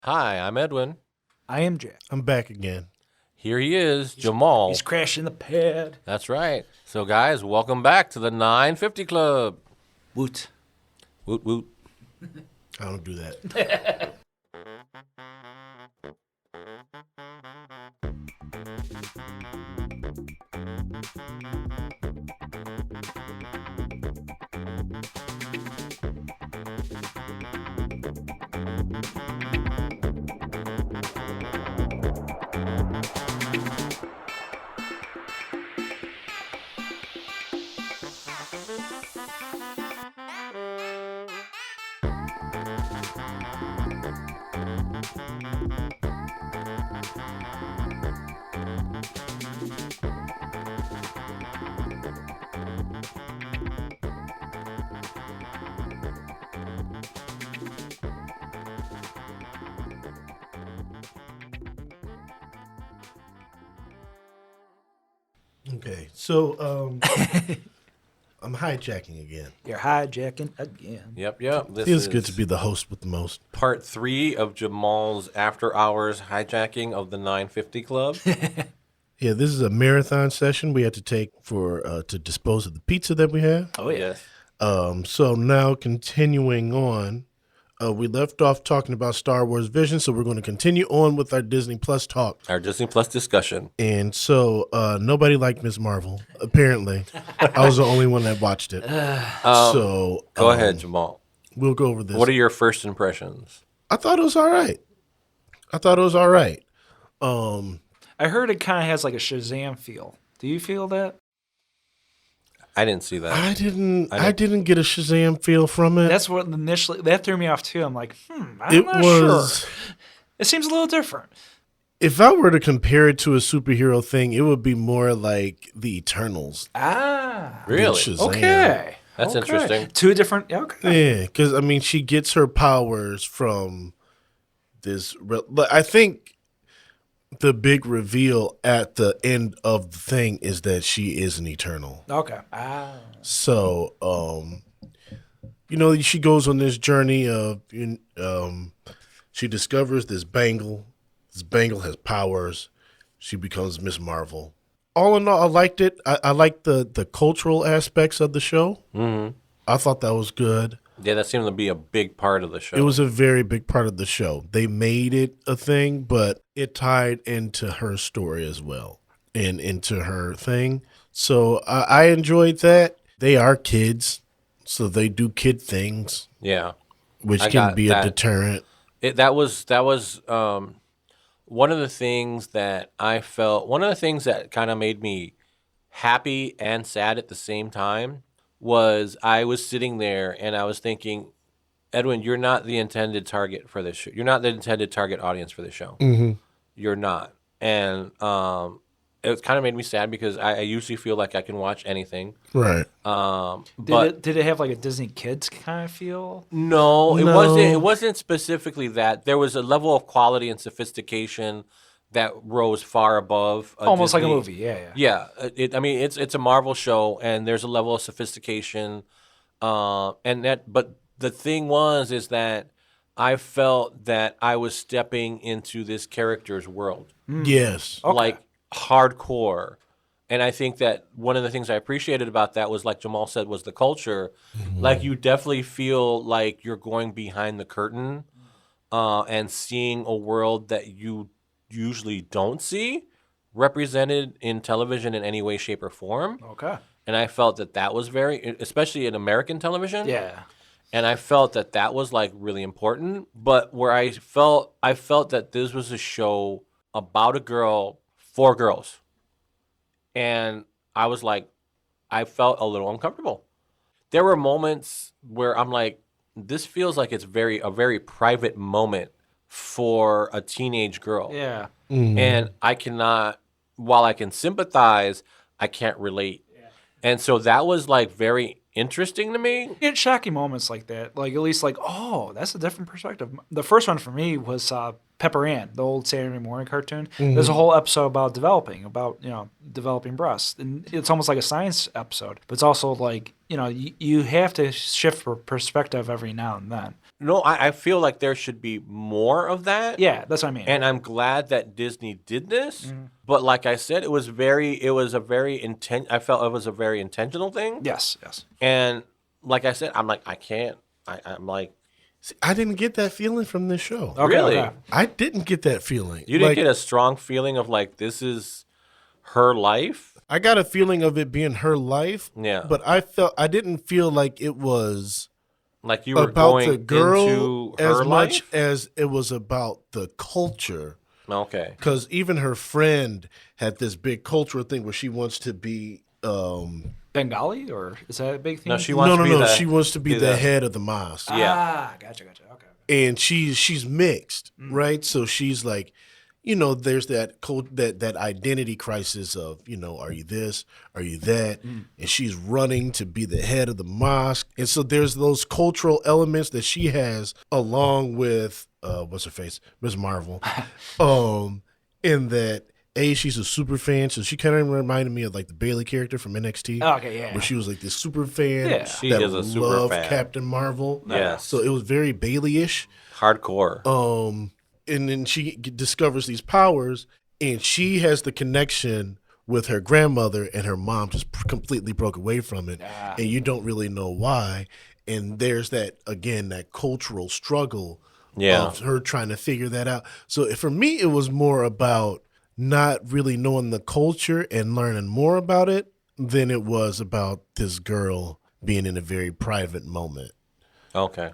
Hi, I'm Edwin. I am Jack. I'm back again. Here he is, Jamaal. He's crashing the pad. That's right. So, guys, welcome back to the 950 Club. Woot. Woot woot. I don't do that. Okay, so I'm hijacking again. You're hijacking again. Yep. This Feels is good to be the host with the most. part 3 of Jamal's after-hours hijacking of the 950 Club. Yeah, this is a marathon session we had to take for to dispose of the pizza that we have. Oh, yeah. Yes. So now continuing on, we left off talking about Star Wars Vision, so we're going to continue on with our Disney Plus talk. Our Disney Plus discussion. And so nobody liked Ms. Marvel, apparently. I was the only one that watched it. So Go ahead, Jamal. we'll go over this. What are your first impressions? I thought it was all right. I heard it kind of has like a Shazam feel. Do you feel that? I didn't see that. I didn't get a Shazam feel from it. That's what initially, that threw me off too. I'm like, I'm It not was. sure. It seems a little different. If I were to compare it to a superhero thing, it would be more like the Eternals. Ah. than Really? Shazam. Okay. That's Okay. interesting. Two different, okay. Yeah, because I mean, she gets her powers from this. I think the big reveal at the end of the thing is that she is an Eternal. Okay. Ah. So, she goes on this journey of, she discovers this bangle. This bangle has powers. She becomes Miss Marvel. All in all, I liked it. I liked the cultural aspects of the show. Mm-hmm. I thought that was good. Yeah, that seemed to be a big part of the show. It was a very big part of the show. They made it a thing, but it tied into her story as well and into her thing. So I enjoyed that. They are kids, so they do kid things, Yeah. which I can got be that. a deterrent. That was one of the things that I felt. One of the things that kind of made me happy and sad at the same time was I was sitting there and I was thinking, Edwin, you're not the intended target for this show. You're not the intended target audience for this show. Mm-hmm. You're not, and it kind of made me sad because I usually feel like I can watch anything. Right. But Did it have like a Disney Kids kind of feel? No, it No. wasn't. It wasn't specifically that. There was a level of quality and sophistication that rose far above Almost like a Disney. movie. Yeah. Yeah, it's a Marvel show, and there's a level of sophistication, but the thing is that I felt that I was stepping into this character's world, Yes. Okay. like hardcore. And I think that one of the things I appreciated about that was, like Jamal said, was the culture. Like, you definitely feel like you're going behind the curtain and seeing a world that you usually don't see represented in television in any way, shape, or form. Okay. And I felt that was very, especially in American television. Yeah. And I felt that was like really important. But where I felt that this was a show about a girl for girls. And I was like, I felt a little uncomfortable. There were moments where I'm like, this feels like it's a very private moment for a teenage girl. Yeah. And I cannot, while I can sympathize, I can't relate. Yeah. And so that was like very interesting to me. You get shocking moments like that. Like, at least like, oh, that's a different perspective. The first one for me was Pepper Ann, the old Saturday morning cartoon. There's a whole episode about developing breasts. And it's almost like a science episode. But it's also like, you have to shift perspective every now and then. No, I feel like there should be more of that. Yeah, that's what I mean. And I'm glad that Disney did this. But like I said, it was a very I felt it was a very intentional thing. yes. And like I said, I'm like, I can't. I'm like, See, I didn't get that feeling from this show. Okay, really? okay. I didn't get that feeling. You didn't Like, get a strong feeling of like, this is her life? I got a feeling of it being her life. Yeah. But I didn't feel like it was Like you were about going the girl into as her much life? as it was about the culture. Okay. Because even her friend had this big cultural thing where she wants to be. Bengali, or is that a big thing? No, she wants to be No. the, She wants to be be the head of the mosque. Yeah. Ah, gotcha. Okay. And she's mixed, right? So she's like, there's that that identity crisis of, are you this? Are you that? And she's running to be the head of the mosque. And so there's those cultural elements that she has along with what's her face? Ms. Marvel. In that she's a super fan, so she kind of reminded me of like the Bailey character from NXT. Oh, okay, yeah. Where she was like this super fan Yeah. She that is a super loved fan. Captain Marvel. Yes. So it was very Bailey-ish. Hardcore. And then she discovers these powers, and she has the connection with her grandmother, and her mom just completely broke away from it, and you don't really know why. And there's that cultural struggle of her trying to figure that out. So for me, it was more about not really knowing the culture and learning more about it than it was about this girl being in a very private moment. Okay.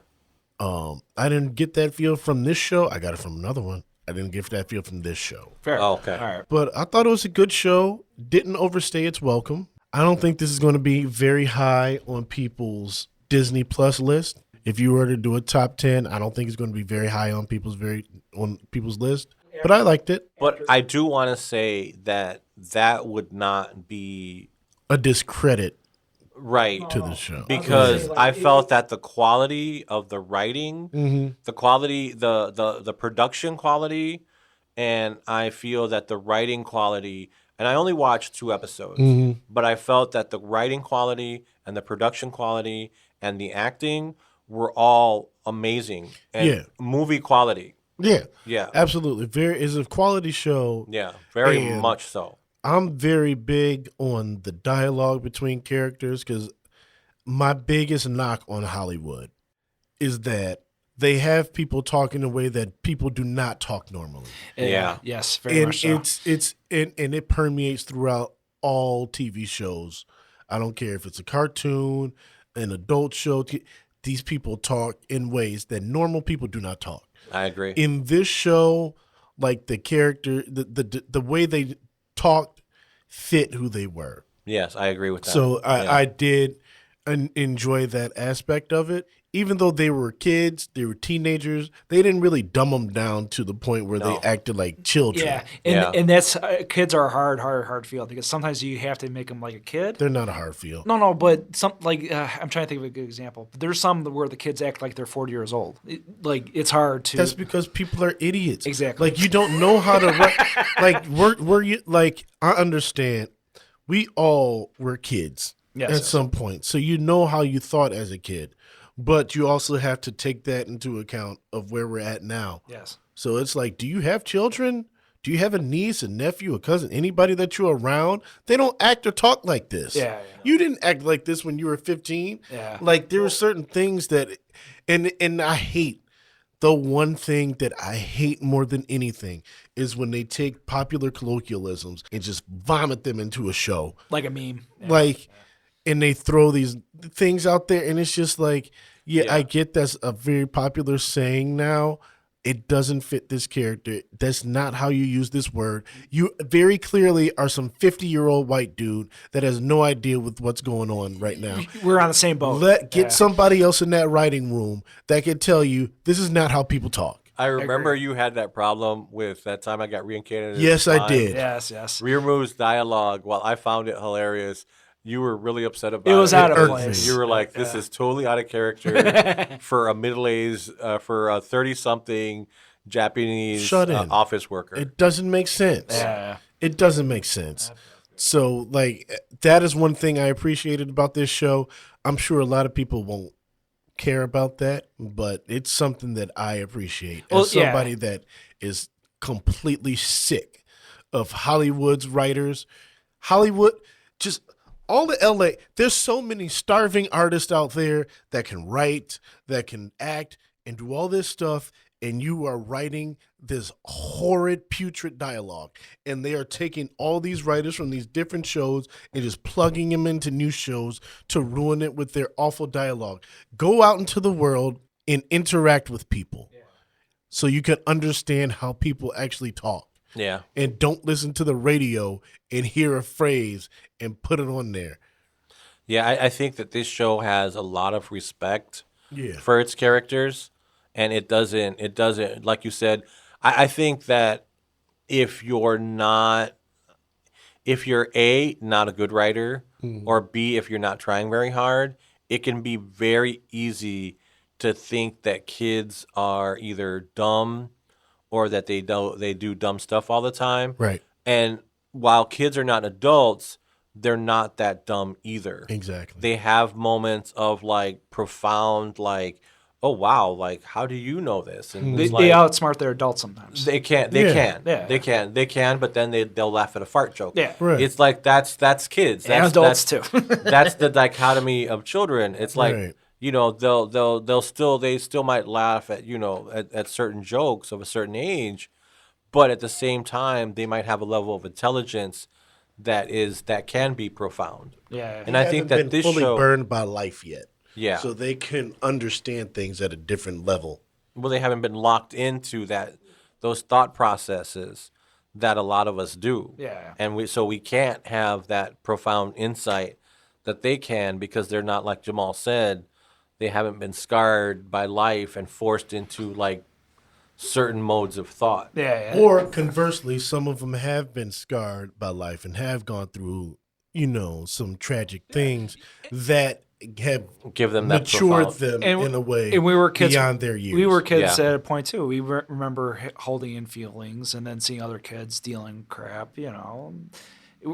I didn't get that feel from this show. I got it from another one. I didn't get that feel from this show. Fair. Okay. All right. But I thought it was a good show. Didn't overstay its welcome. I don't think this is going to be very high on people's Disney Plus list. If you were to do a top 10, I don't think it's going to be very high on people's list. But I liked it. But I do want to say that would not be A discredit right to the show. because I felt that the quality of the writing, the quality, the production quality, and I feel that the writing quality, and I only watched 2 episodes, but I felt that the writing quality and the production quality and the acting were all amazing. And movie quality. Yeah, absolutely. Is a quality show. Yeah, very And much so. I'm very big on the dialogue between characters because my biggest knock on Hollywood is that they have people talk in a way that people do not talk normally. Yeah. Yes, very And much so. it permeates throughout all TV shows. I don't care if it's a cartoon, an adult show. These people talk in ways that normal people do not talk. I agree. In this show, like the character, the way they talked fit who they were. Yes, I agree with that. So I did enjoy that aspect of it. Even though they were kids, they were teenagers, they didn't really dumb them down to the point where they acted like children. Yeah, and that's kids are a hard field because sometimes you have to make them like a kid. They're not a hard field. No, but some I'm trying to think of a good example. There's some where the kids act like they're 40 years old. It's hard to. That's because people are idiots. Exactly. Like you don't know how to I understand. We all were kids at some point, so you know how you thought as a kid. But you also have to take that into account of where we're at now. Yes. So it's like, do you have children? Do you have a niece, a nephew, a cousin, anybody that you're around? They don't act or talk like this. Yeah. You didn't act like this when you were 15. Yeah. Like there were certain things that, and I hate, the one thing that I hate more than anything is when they take popular colloquialisms and just vomit them into a show. Like a meme. Yeah. And they throw these things out there, and it's just like, I get that's a very popular saying now. It doesn't fit this character. That's not how you use this word. You very clearly are some 50-year-old white dude that has no idea with what's going on right now. We're on the same boat. Get somebody else in that writing room that can tell you this is not how people talk. I remember you had that problem with that time I got reincarnated. Yes, I did. Yes. Rearmove's dialogue, while I found it hilarious, you were really upset about it. It was out of It place. You were like, this is totally out of character for a middle-aged, for a 30-something Japanese office worker. It doesn't make sense. Yeah. It doesn't make sense. So, that is one thing I appreciated about this show. I'm sure a lot of people won't care about that, but it's something that I appreciate Well, as somebody that is completely sick of Hollywood's writers. Hollywood, just all the LA. There's so many starving artists out there that can write, that can act, and do all this stuff. And you are writing this horrid, putrid dialogue. And they are taking all these writers from these different shows and just plugging them into new shows to ruin it with their awful dialogue. Go out into the world and interact with people so you can understand how people actually talk. Yeah. And don't listen to the radio and hear a phrase and put it on there. Yeah, I think that this show has a lot of respect Yeah. for its characters. And it doesn't, like you said, I think that if you're not A, not a good writer, or B, if you're not trying very hard, it can be very easy to think that kids are either dumb or that they do dumb stuff all the time. Right. And while kids are not adults, they're not that dumb either. Exactly. They have moments of like profound, like, oh wow, like how do you know this? And They it's like, outsmart their adults sometimes. they can, they can, but then they'll laugh at a fart joke. Yeah. Right. It's like that's kids. And adults too. That's the dichotomy of children. It's like Right. they still might laugh at at certain jokes of a certain age, but at the same time they might have a level of intelligence that can be profound. Yeah. And I think that been this fully show, burned by life yet. Yeah. So they can understand things at a different level. well, they haven't been locked into those thought processes that a lot of us do. Yeah. And we can't have that profound insight that they can because they're not, like Jamaal said, they haven't been scarred by life and forced into like certain modes of thought. Yeah. Or conversely, some of them have been scarred by life and have gone through, some tragic things that have Give them that matured profound. them in a way and we were kids beyond their years. We were kids Yeah. at a point too. We remember holding in feelings and then seeing other kids dealing crap.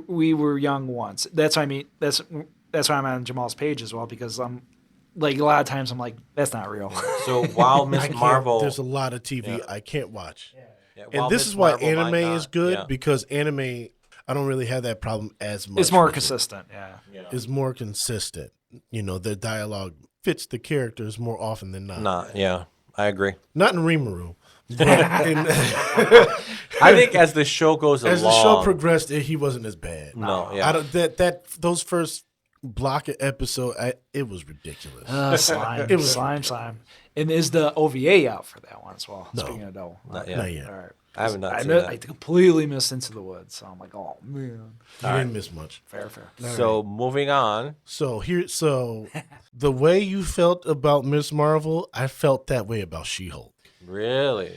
We were young once. That's what I mean. That's why I'm on Jamal's page as well, because I'm like a lot of times I'm like, that's not real. So while Miss Marvel, There's a lot of TV I can't watch. yeah, And while this Miss is why Marvel might anime not- is good, yeah. because anime, I don't really have that problem as much. It's more with it. consistent. Yeah. It's more consistent. The dialogue fits the characters more often than not. Not, yeah, I agree. Not in Rimuru. But I think as the show goes as along, the show progressed, he wasn't as bad. no, I yeah, don't, those first block of episode, it was ridiculous. Slime. It was- slime. And is the OVA out for that one as well? No. Speaking of dough. not yet. Not yet. All right. I have not I seen know, that. I completely missed Into the Woods, so I'm like, oh man. You didn't miss much. Fair. So moving on, So the way you felt about Miss Marvel, I felt that way about She-Hulk. really,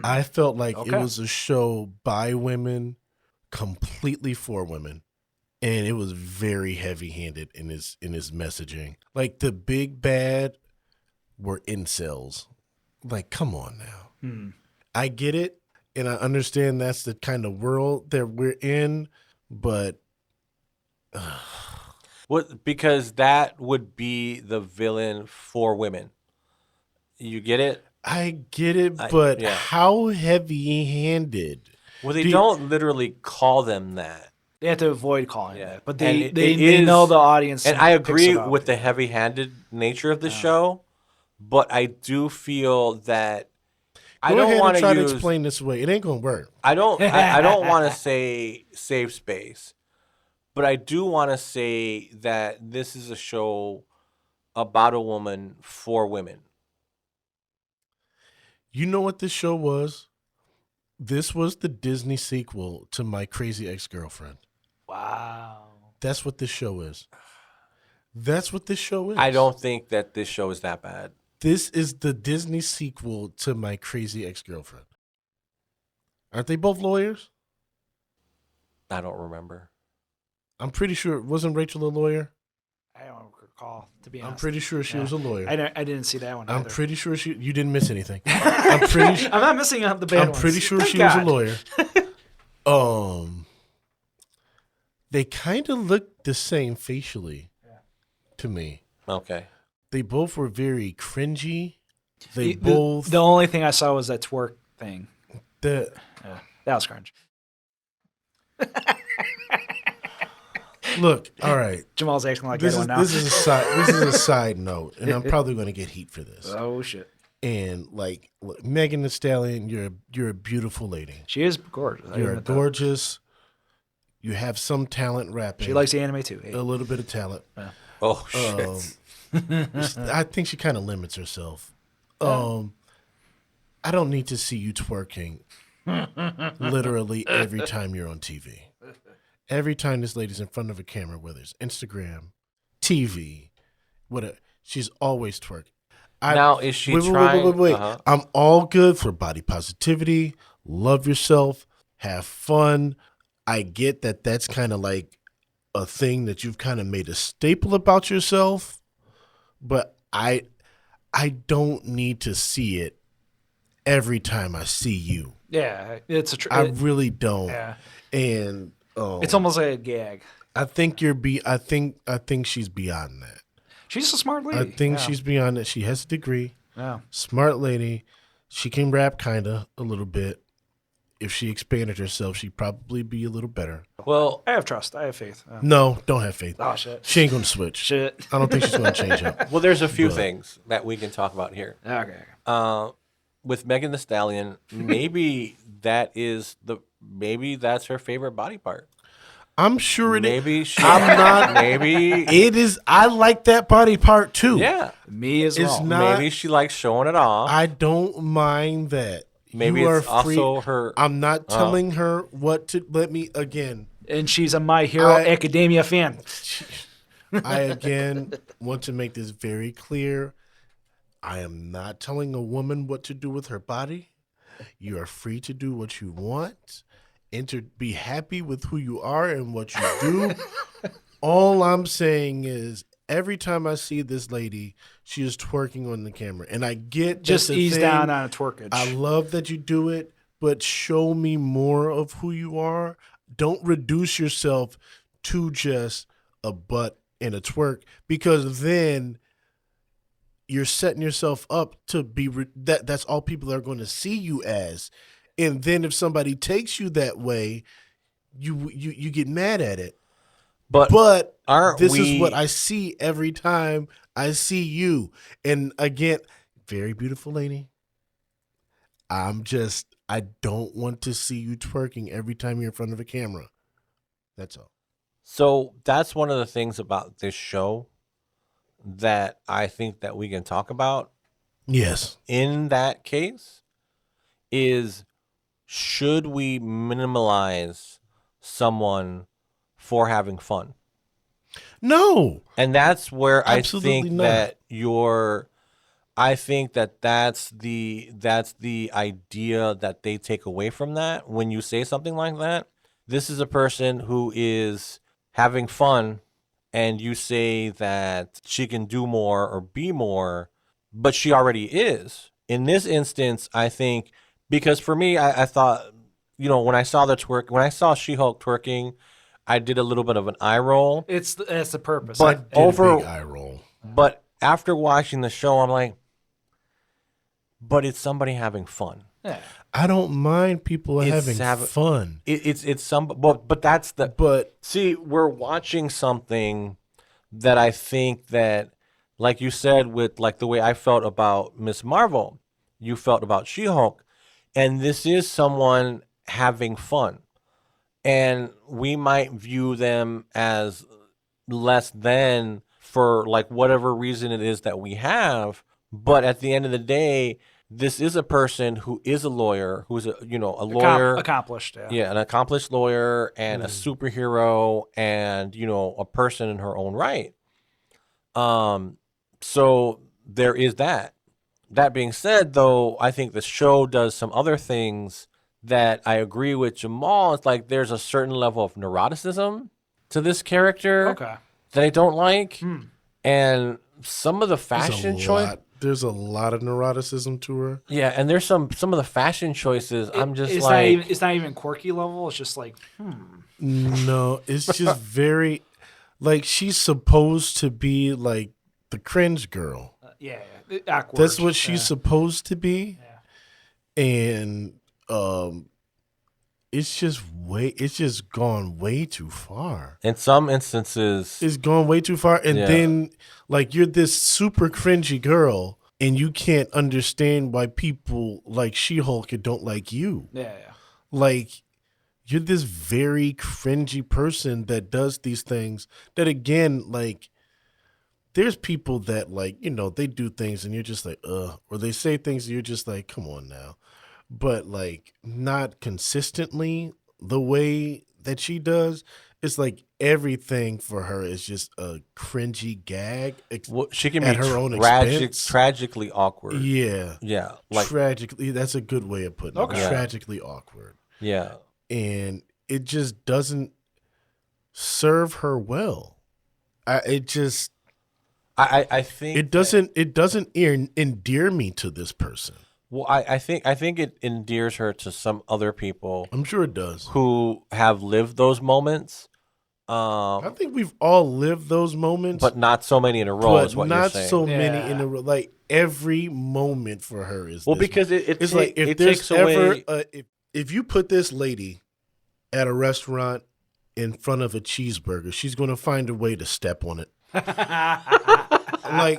I felt like it Okay. was a show by women, completely for women, and it was very heavy-handed in his messaging. Like the big bad were incels. Like, come on now. I get it, and I understand that's the kind of world that we're in, but because that would be the villain for women. You get it? I get it. But yeah. how heavy-handed? Well, they Do you- don't literally call them that. They have to avoid calling Yeah. it, but And they it they is- know the audience. And I picks agree it up. with the heavy-handed nature of the show, but I do feel that I Go don't ahead want and try to to use. explain this away. It ain't gonna work. I don't want to say safe space, but I do want to say that this is a show about a woman for women. You know what this show was? This was the Disney sequel to My Crazy Ex-Girlfriend. Wow. That's what this show is. That's what this show is. I don't think that this show is that bad. This is the Disney sequel to My Crazy Ex-Girlfriend. Aren't they both lawyers? I don't remember. I'm pretty sure. Wasn't Rachel a lawyer? I don't recall, to be honest. I'm pretty sure she was a lawyer. I didn't see that one. I'm either. pretty sure you didn't miss anything. I'm pretty I'm not missing out the bad I'm ones. pretty sure Thank she was a God. lawyer. They kind of look the same facially to me. Okay. They both were very cringy. They The- both The only thing I saw was that twerk thing. the That was cringe. look. All right, Jamal's acting like this Edwin is now. this is a side note, and I'm probably going to get heat for this. Oh shit. And like look, Megan Thee Stallion, you're a beautiful lady. She is gorgeous. I You're admit that. gorgeous. You have some talent rapping. She likes the anime too. Hey. a little bit of talent. Oh shit. I think she kind of limits herself. I don't need to see you twerking literally every time you're on TV. Every time this lady's in front of a camera, whether it's Instagram, TV, whatever, she's always twerking. Now, is she trying? Wait. Uh-huh. I'm all good for body positivity. Love yourself. Have fun. I get that that's kind of like a thing that you've kind of made a staple about yourself, but I don't need to see it every time I see you. Yeah, it's a. I really don't. Yeah, And it's almost like a gag. I think I think she's beyond that. She's a smart lady. I think yeah. she's beyond that. She has a degree. Yeah. Smart lady. She can rap kinda a little bit. If she expanded herself, she'd probably be a little better. Well, I have trust. I have faith. No, don't have faith. Oh shit. She ain't gonna switch. Shit. I don't think she's gonna change up. well, there's a few things that we can talk about here. Okay. With Megan Thee Stallion, maybe maybe that's her favorite body part. I'm sure it is. Maybe she. I'm not. Maybe It is. I like that body part too. yeah. Me as It's well. not- Maybe she likes showing it off. I don't mind that. Maybe You it's are free. also her. I'm not telling her what to. Let me again. And she's a My Hero I- Academia fan. I again want to make this very clear. I am not telling a woman what to do with her body. You are free to do what you want and to be happy with who you are and what you do. All I'm saying is every time I see this lady, she is twerking on the camera. And I get Just that's a ease thing. down on a twerkage. I love that you do it, but show me more of who you are. Don't reduce yourself to just a butt and a twerk, because then you're setting yourself up to be that's all people are going to see you as. And then if somebody takes you that way, you get mad at it. But this is what I see every time I see you. And again, very beautiful lady. I don't want to see you twerking every time you're in front of a camera. That's all. So that's one of the things about this show that I think that we can talk about. Yes. In that case, is should we minimalize someone for having fun? No. And that's where Absolutely I think not. I think that's the idea that they take away from that when you say something like that. This is a person who is having fun, and you say that she can do more or be more, but she already is. In this instance, I think, because for me, I thought, when I saw She-Hulk twerking, I did a little bit of an eye roll. That's the purpose. But Did a big eye roll. But after watching the show, I'm like, but it's somebody having fun. yeah. I don't mind people having fun. But that's the. But See, we're watching something that I think that, like you said, with like the way I felt about Miss Marvel, you felt about She-Hulk, and this is someone having fun, and we might view them as less than for like whatever reason it is that we have, but at the end of the day, this is a person who is a lawyer, who's a lawyer, accomplished. an accomplished lawyer and a superhero, and a person in her own right. So there is that. That being said, though, I think the show does some other things that I agree with Jamal. It's like there's a certain level of neuroticism to this character that I don't like, and some of the fashion choice. There's a lot of neuroticism to her. Yeah, and there's some of the fashion choices. It's not even quirky level. It's just like, No, it's just very, like, she's supposed to be like the cringe girl. Yeah, awkward. That's what she's supposed to be. Yeah. And it's just gone way too far. In some instances, It's gone way too far. And then like you're this super cringy girl and you can't understand why people like She-Hulk don't like you. Yeah. Like you're this very cringy person that does these things that, again, like, there's people that, like, you know, they do things and you're just like, or they say things and you're just like, come on now. But, like, not consistently the way that she does. It's like everything for her is just a cringy gag. She can at be her own expense. tragically awkward. Yeah. Yeah. Like, tragically, that's a good way of putting it. Okay. Tragically awkward. yeah. And it just doesn't serve her well. I think it doesn't endear me to this person. Well, I think it endears her to some other people. I'm sure it does. Who have lived those moments. I think we've all lived those moments, but not so many in a row. Is what you're saying. Not so many in a row. Like every moment for her is because it's like if it there's takes ever away. If you put this lady at a restaurant in front of a cheeseburger, she's going to find a way to step on it. Like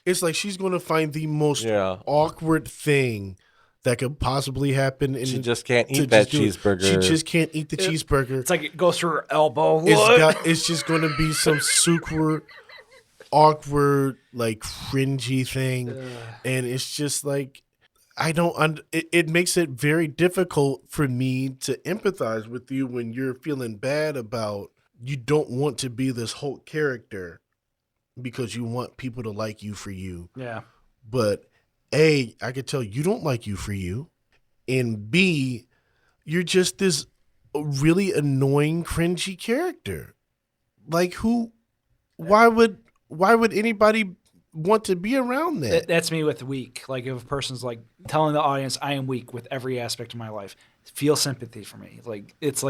it's like she's going to find the most awkward thing that could possibly happen. And she just can't eat that cheeseburger. She just can't eat the cheeseburger. It's like it goes through her elbow. It's just going to be some super awkward, like cringy thing, and it's just like it makes it very difficult for me to empathize with you when you're feeling bad about you don't want to be this Hulk character because you want people to like you for you. Yeah. But A, I could tell you don't like you for you. And B, you're just this really annoying, cringy character. Like why would anybody want to be around that? That's me with weak. Like if a person's like telling the audience I am weak with every aspect of my life, feel sympathy for me. Like it's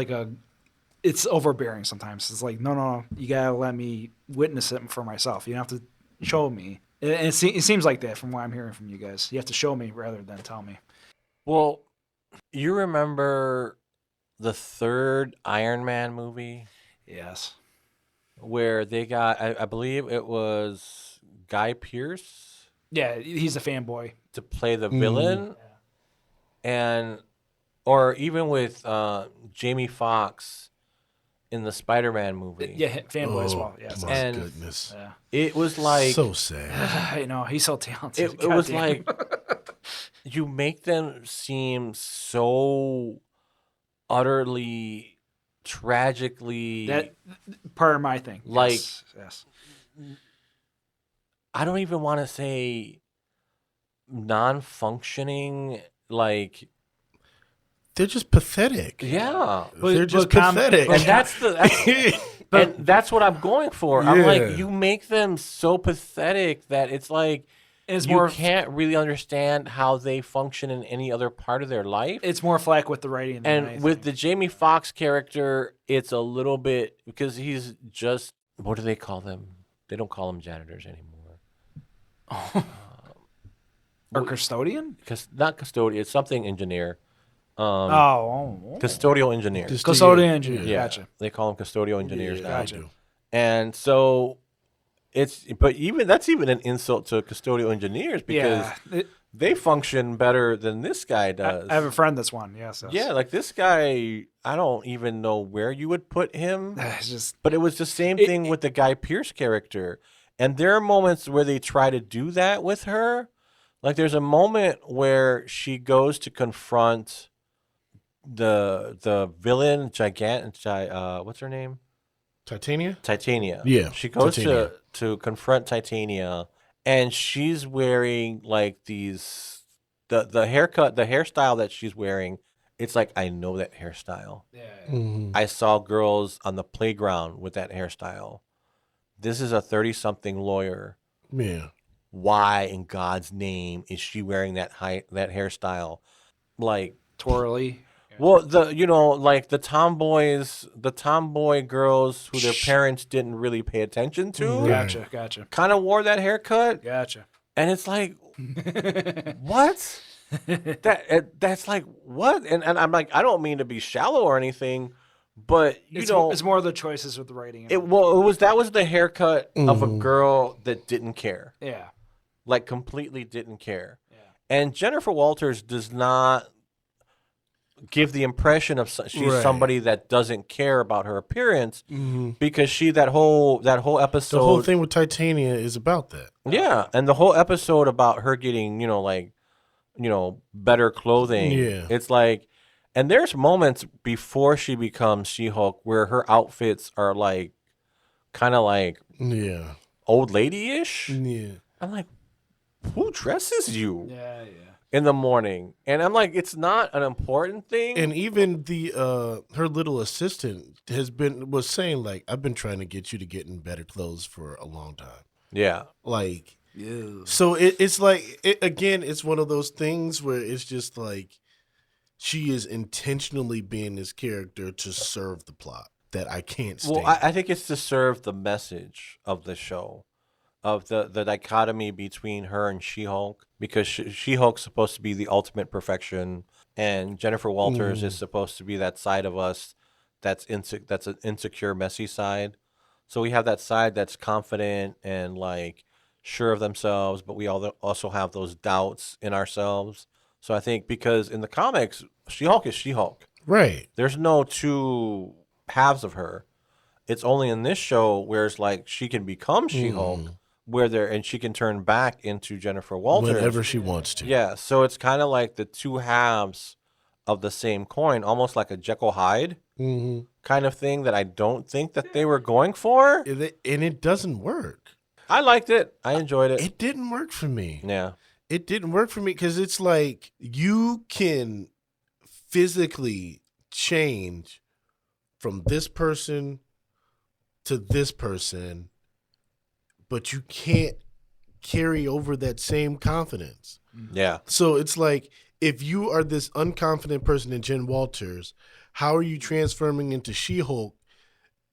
overbearing sometimes. It's like no, you gotta let me witness it for myself. You don't have to show me. And it seems like that from what I'm hearing from you guys. You have to show me rather than tell me. Well, you remember the third Iron Man movie? Yes. Where they got, I believe it was Guy Pearce. Yeah, he's a fanboy. To play the villain. Or even with Jamie Foxx in the Spider-Man movie. Yeah, fanboy as well. Yeah, my goodness. Yeah. It was like... so sad. I know, he's so talented. It was like, you make them seem so utterly, tragically... That part of my thing. Like, yes. I don't even want to say non-functioning, like... They're just pathetic. Yeah. They're just pathetic. And that's what I'm going for. I'm like, you make them so pathetic that it's like you can't really understand how they function in any other part of their life. It's more flack with the writing than anything. With the Jamie Foxx character, it's a little bit because he's just, what do they call them? They don't call them janitors anymore. Or custodian? Not custodian. It's something engineer. Custodial engineer. Custodial engineer. Yeah. Gotcha. They call them custodial engineers now. Gotcha. And so but that's even an insult to custodial engineers because they function better than this guy does. I have a friend that's one. Yes. Yeah, like this guy, I don't even know where you would put him. But it was the same thing with the Guy Pearce character. And there are moments where they try to do that with her. Like there's a moment where she goes to confront the villain, what's her name? Titania. Yeah. She goes to confront Titania, and she's wearing like these the haircut, the hairstyle that she's wearing. It's like, I know that hairstyle. Yeah. Mm-hmm. I saw girls on the playground with that hairstyle. This is a 30-something lawyer. Yeah. Why in God's name is she wearing that hairstyle? Like twirly. Well, like the tomboy girls who their parents didn't really pay attention to, Gotcha. kind of wore that haircut, Gotcha. and it's like, what? That's like what? And I'm like, I don't mean to be shallow or anything, but It's more of the choices with the writing. it was the haircut of a girl that didn't care, Yeah. like completely didn't care. Yeah. And Jennifer Walters does not give the impression of she's somebody that doesn't care about her appearance, because that whole episode, the whole thing with Titania is about that. Yeah, and the whole episode about her getting better clothing. Yeah, it's like, and there's moments before she becomes She-Hulk where her outfits are like kind of like old lady-ish. Yeah, I'm like, who dresses you? Yeah. In the morning, and I'm like, it's not an important thing. And even the her little assistant was saying, like, I've been trying to get you to get in better clothes for a long time. Yeah, like, so it's like again, it's one of those things where it's just like she is intentionally being this character to serve the plot that I can't stand. Well, I think it's to serve the message of the show, of the dichotomy between her and She-Hulk, because She-Hulk's supposed to be the ultimate perfection, and Jennifer Walters is supposed to be that side of us that's an insecure, messy side. So we have that side that's confident and like sure of themselves, but we also have those doubts in ourselves. So I think because in the comics, She-Hulk is She-Hulk. Right. There's no two halves of her. It's only in this show where it's like she can become She-Hulk, and she can turn back into Jennifer Walters whenever she wants to. Yeah, so it's kind of like the two halves of the same coin, almost like a Jekyll Hyde kind of thing that I don't think that they were going for. And it doesn't work. I liked it. I enjoyed it. It didn't work for me. Yeah. It didn't work for me because it's like you can physically change from this person to this person, but you can't carry over that same confidence. Yeah. So it's like, if you are this unconfident person in Jen Walters, how are you transforming into She-Hulk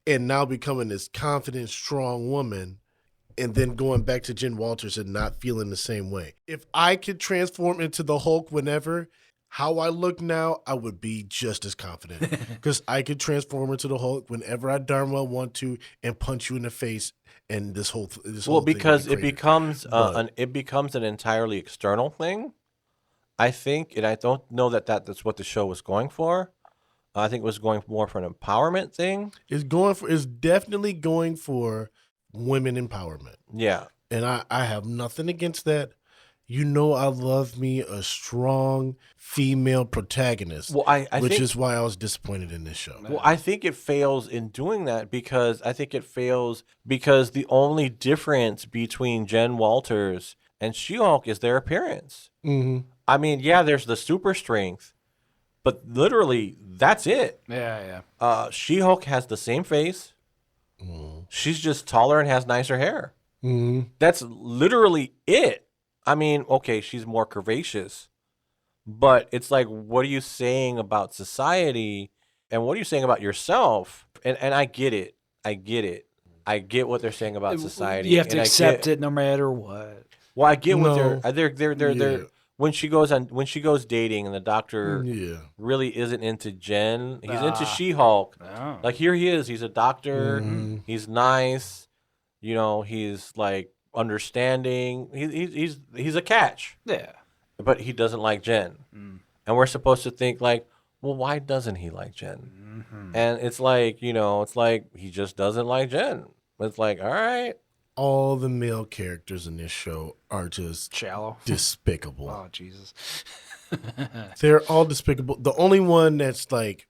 and now becoming this confident, strong woman, and then going back to Jen Walters and not feeling the same way? If I could transform into the Hulk whenever, how I look now, I would be just as confident because I could transform into the Hulk whenever I darn well want to and punch you in the face. And this whole because it becomes an entirely external thing, I think, and I don't know that's what the show was going for. I think it was going more for an empowerment thing. It's definitely going for women empowerment. Yeah, and I have nothing against that. I love me a strong female protagonist. Well, which is why I was disappointed in this show. Well, I think it fails in doing that because the only difference between Jen Walters and She-Hulk is their appearance. Mm-hmm. I mean, yeah, there's the super strength, but literally that's it. Yeah. She-Hulk has the same face. She's just taller and has nicer hair. That's literally it. I mean, okay, she's more curvaceous, but it's like, what are you saying about society, and what are you saying about yourself? And I get it. I get what they're saying about society. You have to accept it no matter what. Well, I get what they're when she goes dating and the doctor really isn't into Jen. He's into She-Hulk. Oh. Like, here he is. He's a doctor. He's nice. He's like understanding. He's a catch. Yeah. But he doesn't like Jen. And we're supposed to think like, well, why doesn't he like Jen? And it's like, he just doesn't like Jen. It's like, all right. All the male characters in this show are just shallow, despicable. Oh, Jesus. They're all despicable. The only one that's like,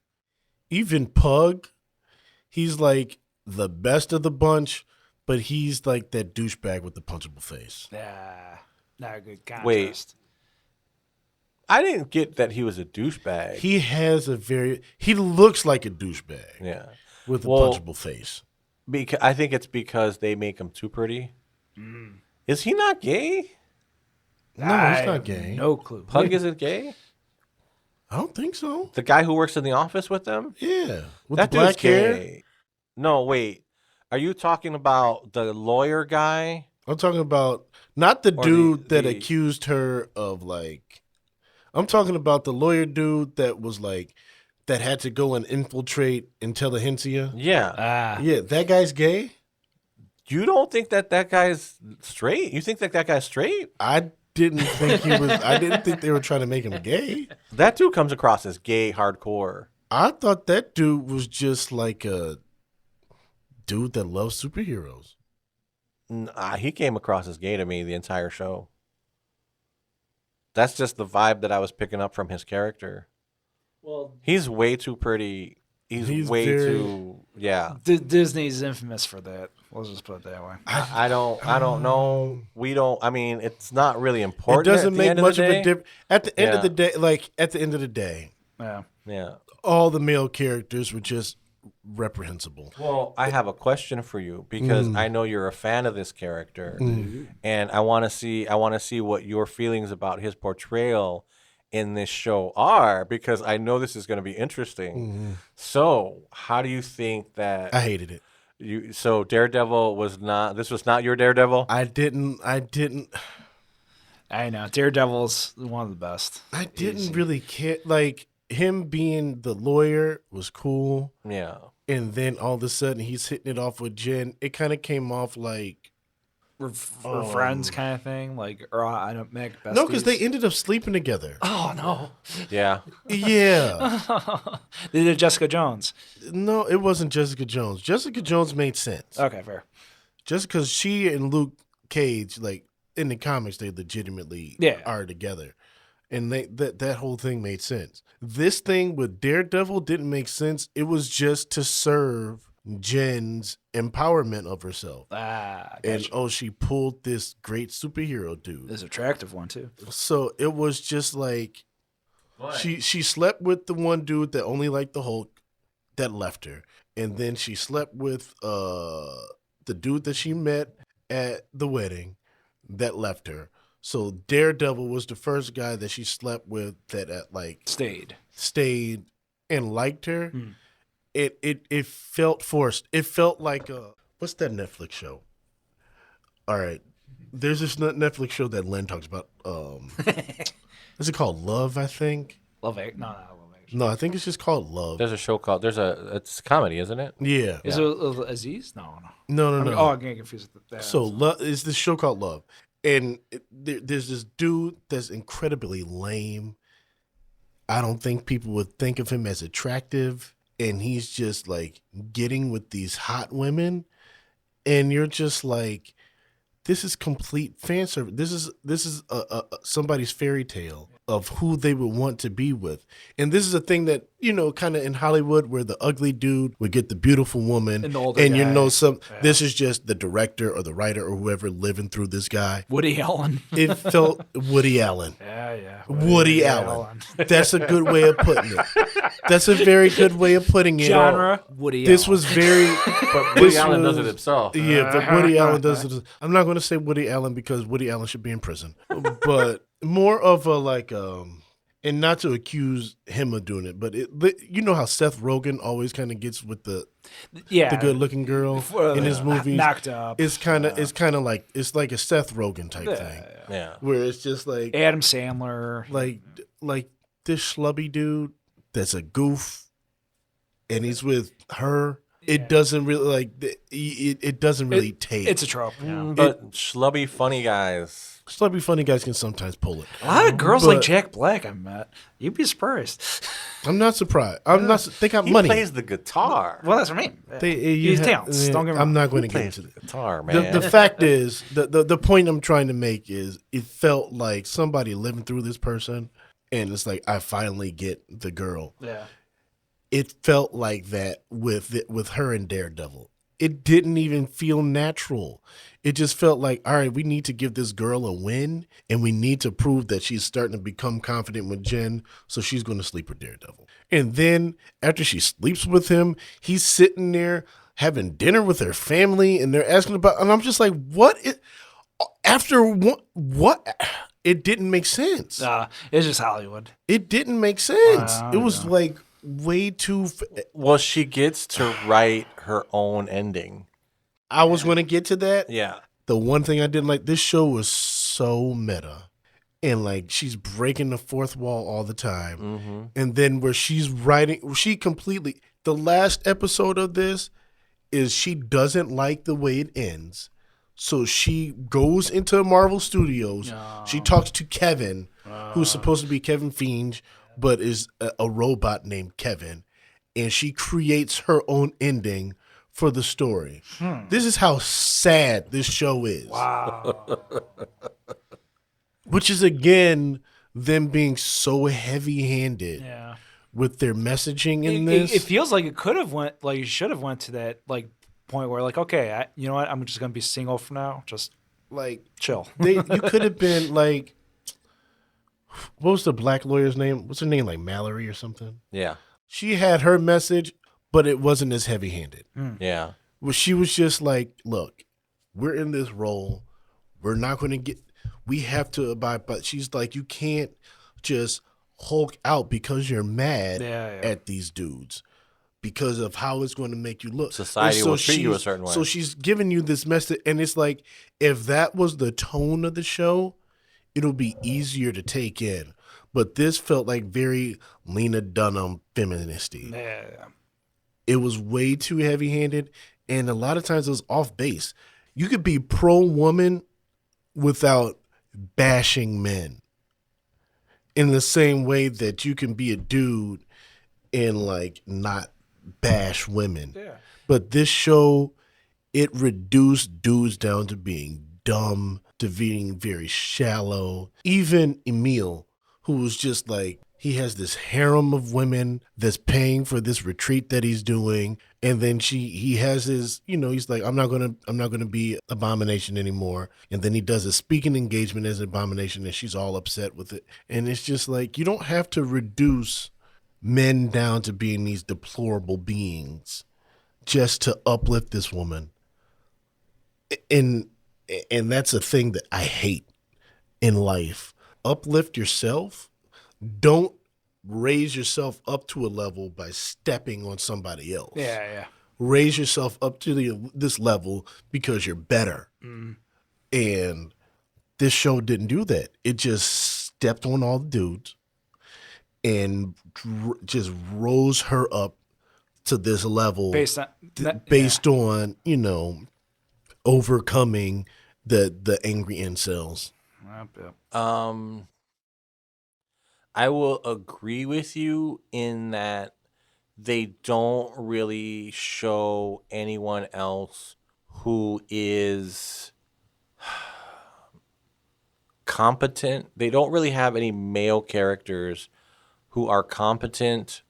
even Pug, he's like the best of the bunch, but he's like that douchebag with the punchable face. Yeah, not a good contrast. Wait, I didn't get that he was a douchebag. He looks like a douchebag. Yeah, with a punchable face. I think it's because they make him too pretty. Is he not gay? No, he's not gay. No clue. Pug isn't gay? I don't think so. The guy who works in the office with them? Yeah, with That the black dude's hair. gay. No, wait. Are you talking about the lawyer guy? I'm talking about not the Or dude that the- accused her of like. I'm talking about the lawyer dude that was like that had to go and infiltrate Intelligentsia. Yeah. Yeah, that guy's gay. You don't think that guy's straight? You think that guy's straight? I didn't think he was. I didn't think they were trying to make him gay. That dude comes across as gay hardcore. I thought that dude was just like a dude that loves superheroes. Nah, he came across as gay to me the entire show. That's just the vibe that I was picking up from his character. Well, He's way too pretty. He's way very- too, yeah. Disney's infamous for that. Let's just put it that way. I don't know. We don't. I mean, it's not really It important. doesn't at the make end much of, of the a day. difference. At the end of Yeah. the day, like at the end of the day, Yeah. Yeah. all the male characters were just reprehensible. Well, I have a question for you because I know you're a fan of this character, and I want to see what your feelings about his portrayal in this show are, because I know this is going to be interesting. So, how do you think that I hated it. So Daredevil was not. This was not your Daredevil. I didn't I know. Daredevil's one of the best. really care. Like him being the lawyer was cool, Yeah. and then all of a sudden he's hitting it off with Jen. It kind of came off like We're friends kind of thing. Like, or I don't make besties. no, because they ended up sleeping together. Oh, no. Yeah. Yeah, They did Jessica Jones. no, it wasn't Jessica Jones. Jessica Jones made sense. Okay, fair. Just because she and Luke Cage, like in the comics, they legitimately are together, and that whole thing made sense. This thing with Daredevil didn't make sense. It was just to serve Jen's empowerment of herself, and Gotcha. she pulled this great superhero dude. This attractive one, too. So it was just like she slept with the one dude that only liked the Hulk, that left her, and then she slept with the dude that she met at the wedding that left her. So Daredevil was the first guy that she slept with that stayed and liked her. It felt forced. It felt like what's that Netflix show? All right, there's this Netflix show that Len talks about. Is it called Love? I think. Love Act. No, Love Act. No, I think it's just called Love. There's a show called. It's a comedy, isn't it? Yeah. Is it Aziz? No. No. Oh, I'm getting confused with that. So it's this show called Love, and there's this dude that's incredibly lame. I don't think people would think of him as attractive, and he's just like getting with these hot women, and you're just like, this is complete fan service. This is somebody's fairy tale of who they would want to be with. And this is a thing that, kind of in Hollywood where the ugly dude would get the beautiful woman. And the older and guy. This is just the director or the writer or whoever living through this guy. Woody Allen. It felt Woody Allen. Yeah. Woody Allen. That's a good way of putting it. That's a very good way of putting it. Genre, Woody Allen. This was very... But Woody Allen does it himself. Yeah, but Woody Allen does it. I'm not going to say Woody Allen because Woody Allen should be in prison. But more of a like, and not to accuse him of doing it, but you know how Seth Rogen always kind of gets with the good-looking girl in his movies. Knocked up. It's kind of like it's like a Seth Rogen type thing. Yeah. Where it's just like Adam Sandler. Like this schlubby dude that's a goof, and he's with her. It doesn't really it doesn't really take. It's a trope. Yeah. But schlubby funny guys. Schlubby funny guys can sometimes pull it. A lot of girls like Jack Black I've met. You'd be surprised. I'm not surprised. I'm not. They got He money. plays the guitar. Well, that's what I mean. He's talented. Don't get me wrong. I'm not going to get Plays into the it. guitar, man. The fact is, the point I'm trying to make is, it felt like somebody living through this person, and it's like I finally get the girl. Yeah. It felt like that with her and Daredevil. It didn't even feel natural. It just felt like, all right, we need to give this girl a win, and we need to prove that she's starting to become confident with Jen, so she's going to sleep with Daredevil. And then after she sleeps with him, he's sitting there having dinner with her family, and they're asking about, and I'm just like, what? After what? it didn't make sense. It's just Hollywood. It didn't make sense. I It was know. like way too. Well, she gets to write her own ending. I was going to get to that. Yeah. The one thing I didn't like, this show was so meta. And like she's breaking the fourth wall all the time. Mm-hmm. And then where she's writing, she completely, the last episode of this is she doesn't like the way it ends. So she goes into Marvel Studios. She talks to Kevin, who's supposed to be Kevin Feige, but is a robot named Kevin. And she creates her own ending for the story. This is how sad this show is. Wow. Which is, again, them being so heavy-handed with their messaging in this. It feels like it could have went, like, you should have went to that, like, point where, like, okay, you know what? I'm just going to be single for now. Just, like, chill. you could have been, like, what was the black lawyer's name? What's her name? Like Mallory or something? Yeah. She had her message, but it wasn't as heavy-handed. Yeah. Well, she was just like, look, we're in this role. We're not going to get, we have to abide by, she's like, you can't just Hulk out because you're mad at these dudes because of how it's going to make you look. Society will treat you a certain way. So she's giving you this message, and it's like, if that was the tone of the show, it'll be easier to take in. But this felt like very Lena Dunham feministy. Yeah. It was way too heavy-handed, and a lot of times it was off base. You could be pro-woman without bashing men in the same way that you can be a dude and like not bash women. Yeah. But this show, it reduced dudes down to being dumb, to being very shallow. Even Emil, who was just like, he has this harem of women that's paying for this retreat that he's doing, and then he has his, he's like, I'm not gonna be Abomination anymore, and then he does a speaking engagement as Abomination, and she's all upset with it, and it's just like, you don't have to reduce men down to being these deplorable beings just to uplift this woman, and that's a thing that I hate in life. Uplift yourself. Don't raise yourself up to a level by stepping on somebody else. Yeah. Raise yourself up to this level because you're better. And this show didn't do that. It just stepped on all the dudes and just rose her up to this level based on, overcoming the angry incels. Yep. I will agree with you in that they don't really show anyone else who is competent. They don't really have any male characters who are competent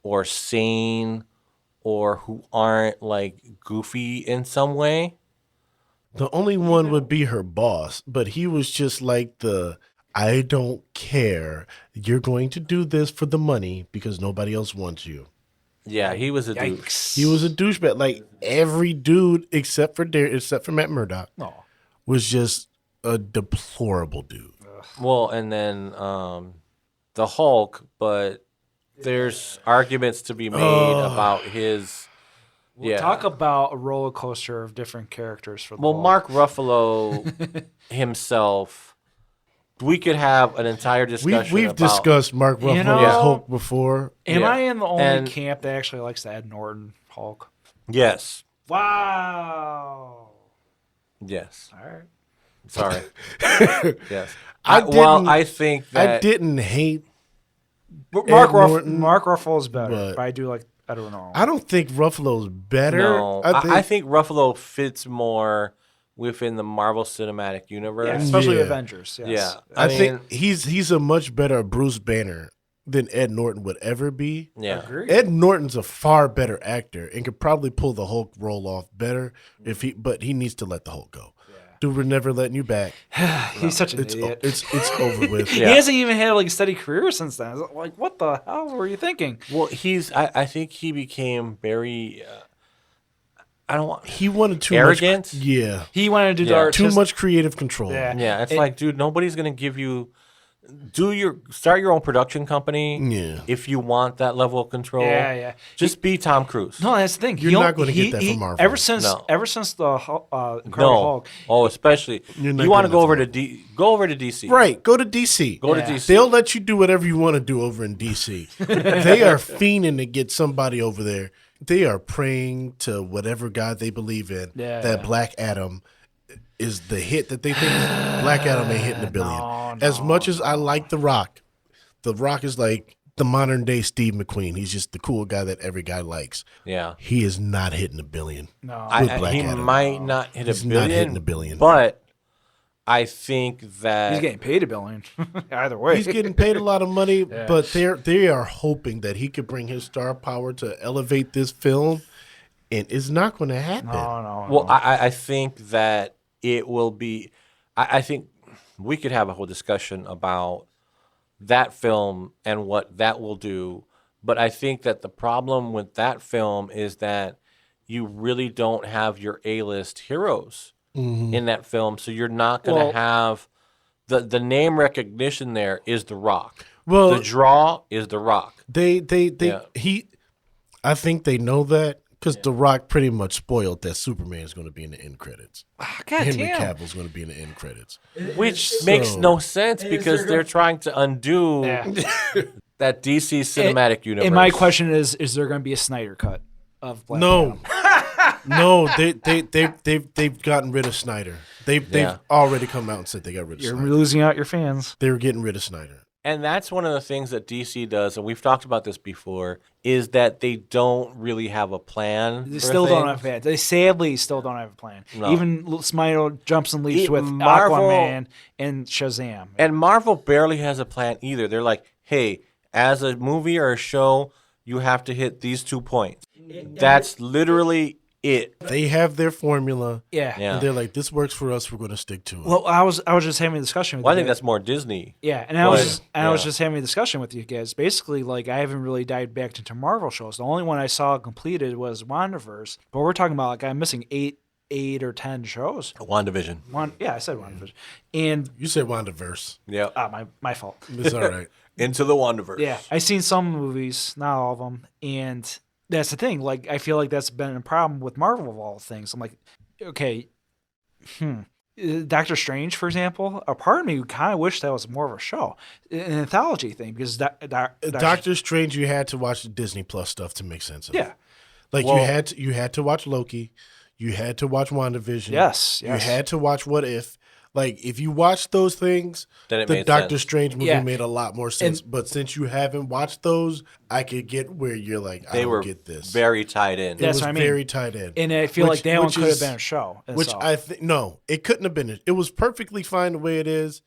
or sane or who aren't like goofy in some way. The only one would be her boss, but he was just like I don't care. You're going to do this for the money because nobody else wants you. Yeah, he was a dude. He was a douchebag. Like every dude except for Matt Murdock was just a deplorable dude. Well, and then the Hulk, but there's arguments to be made about his. Talk about a roller coaster of different characters for the Well, Hulk. Mark Ruffalo himself. We could have an entire discussion. We've discussed Mark Ruffalo's Hulk before. Am I in the only camp that actually likes the Ed Norton Hulk? Yes. Wow. Yes. All right. Sorry. Yes. I think that I didn't hate Mark Norton, Ruffalo's better, but I do like Edwin Norton. I don't think Ruffalo's better. No, I think Ruffalo fits more within the Marvel Cinematic Universe, especially Avengers. Yes. Yeah, I think he's a much better Bruce Banner than Ed Norton would ever be. Yeah, Ed Norton's a far better actor and could probably pull the Hulk role off better but he needs to let the Hulk go. Dude, we're never letting you back. He's such an idiot. It's over with. He hasn't even had like a steady career since then. Like, what the hell were you thinking? Well, I think he became very. I don't want He wanted too arrogance. much. Yeah. He wanted to do Yeah. Too much creative control. Yeah. Yeah, it's like, dude, nobody's gonna give you. Start your own production company. Yeah. If you want that level of control. Yeah. Just be Tom Cruise. No, that's the thing. You're not gonna get that from Marvel. Ever since No. the Incredible No. Hulk, Oh, especially You're not you want to getting go that over from to go over to DC. Right. Go to DC. Go Yeah. to DC. They'll let you do whatever you want to do over in DC. They are fiending to get somebody over there. They are praying to whatever God they believe in that Black Adam is the hit that they think Black Adam ain't hitting $1 billion. As much as I like The Rock is like the modern day Steve McQueen. He's just the cool guy that every guy likes. Yeah. He is not hitting $1 billion. no, Black He Adam. might not hit He's $1 not billion. hitting $1 billion. But I think that he's getting paid $1 billion. Either way, He's getting paid a lot of money, but they are hoping that he could bring his star power to elevate this film, and it's not going to happen. no. Well, I think that it will be. I think we could have a whole discussion about that film and what that will do. But I think that the problem with that film is that you really don't have your A-list heroes in that film, so you're not going to have the name recognition. There is The Rock. Well, The draw is The Rock. I think they know that because The Rock pretty much spoiled that Superman is going to be in the end credits. God Henry damn. Cavill's going to be in the end credits. Which makes no sense because they're trying to undo that DC cinematic universe. And my question is there going to be a Snyder cut of Black No, Adam? no, they've gotten rid of Snyder. They've already come out and said they got rid of You're Snyder. losing out your fans. They were getting rid of Snyder. And that's one of the things that DC does, and we've talked about this before, is that they don't really have a plan. They for still don't things. have a plan. They sadly still don't have a plan. No. Even Smile jumps and leaps with Marvel- Aquaman and Shazam. And Marvel barely has a plan either. They're like, hey, as a movie or a show, you have to hit these 2 points. That's literally it. They have their formula. Yeah. Yeah. And they're like, this works for us. We're going to stick to it. Well, I was just having a discussion with Well, I you think guys. that's more Disney. Yeah, and I was But, just having a discussion with you guys. Basically, like I haven't really dived back into Marvel shows. The only one I saw completed was WandaVerse. But we're talking about like I'm missing eight or 10 shows. WandaVision. I said WandaVerse, and You said WandaVerse. Yeah. my fault. It's all right. Into the WandaVerse. Yeah, I've seen some movies, not all of them, and that's the thing. Like, I feel like that's been a problem with Marvel of all things. I'm like, okay, Doctor Strange, for example. A part of me kind of wish that was more of a show, an anthology thing, because Doctor Strange, you had to watch the Disney Plus stuff to make sense of it. Yeah, Like Well- you had to watch Loki, you had to watch WandaVision. Yes. You had to watch What If. Like if you watch those things, Then it the made Doctor sense. Strange movie Yeah. made a lot more sense. But since you haven't watched those, I could get where you're like, I They don't were get this. very tied in. it That's was what I mean. very tight in. and I feel like that one which could have is- been a show. Which itself. I think no, it couldn't have been. It was perfectly fine the way it is,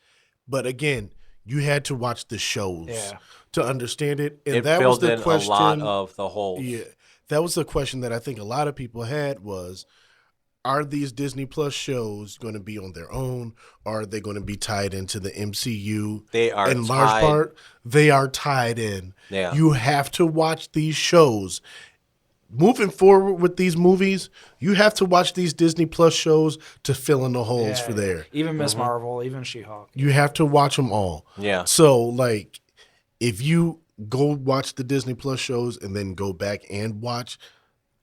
but again, you had to watch the shows to understand it. And It that was filled the in question. a lot of the holes. Yeah, that was the question that I think a lot of people had was, are these Disney Plus shows going to be on their own, or are they going to be tied into the MCU? They are in large tied. part. They are tied in. Yeah. You have to watch these shows. Moving forward with these movies, you have to watch these Disney Plus shows to fill in the holes for there. Even Miss Marvel, even She-Hulk. You have to watch them all. Yeah. So, like, if you go watch the Disney Plus shows and then go back and watch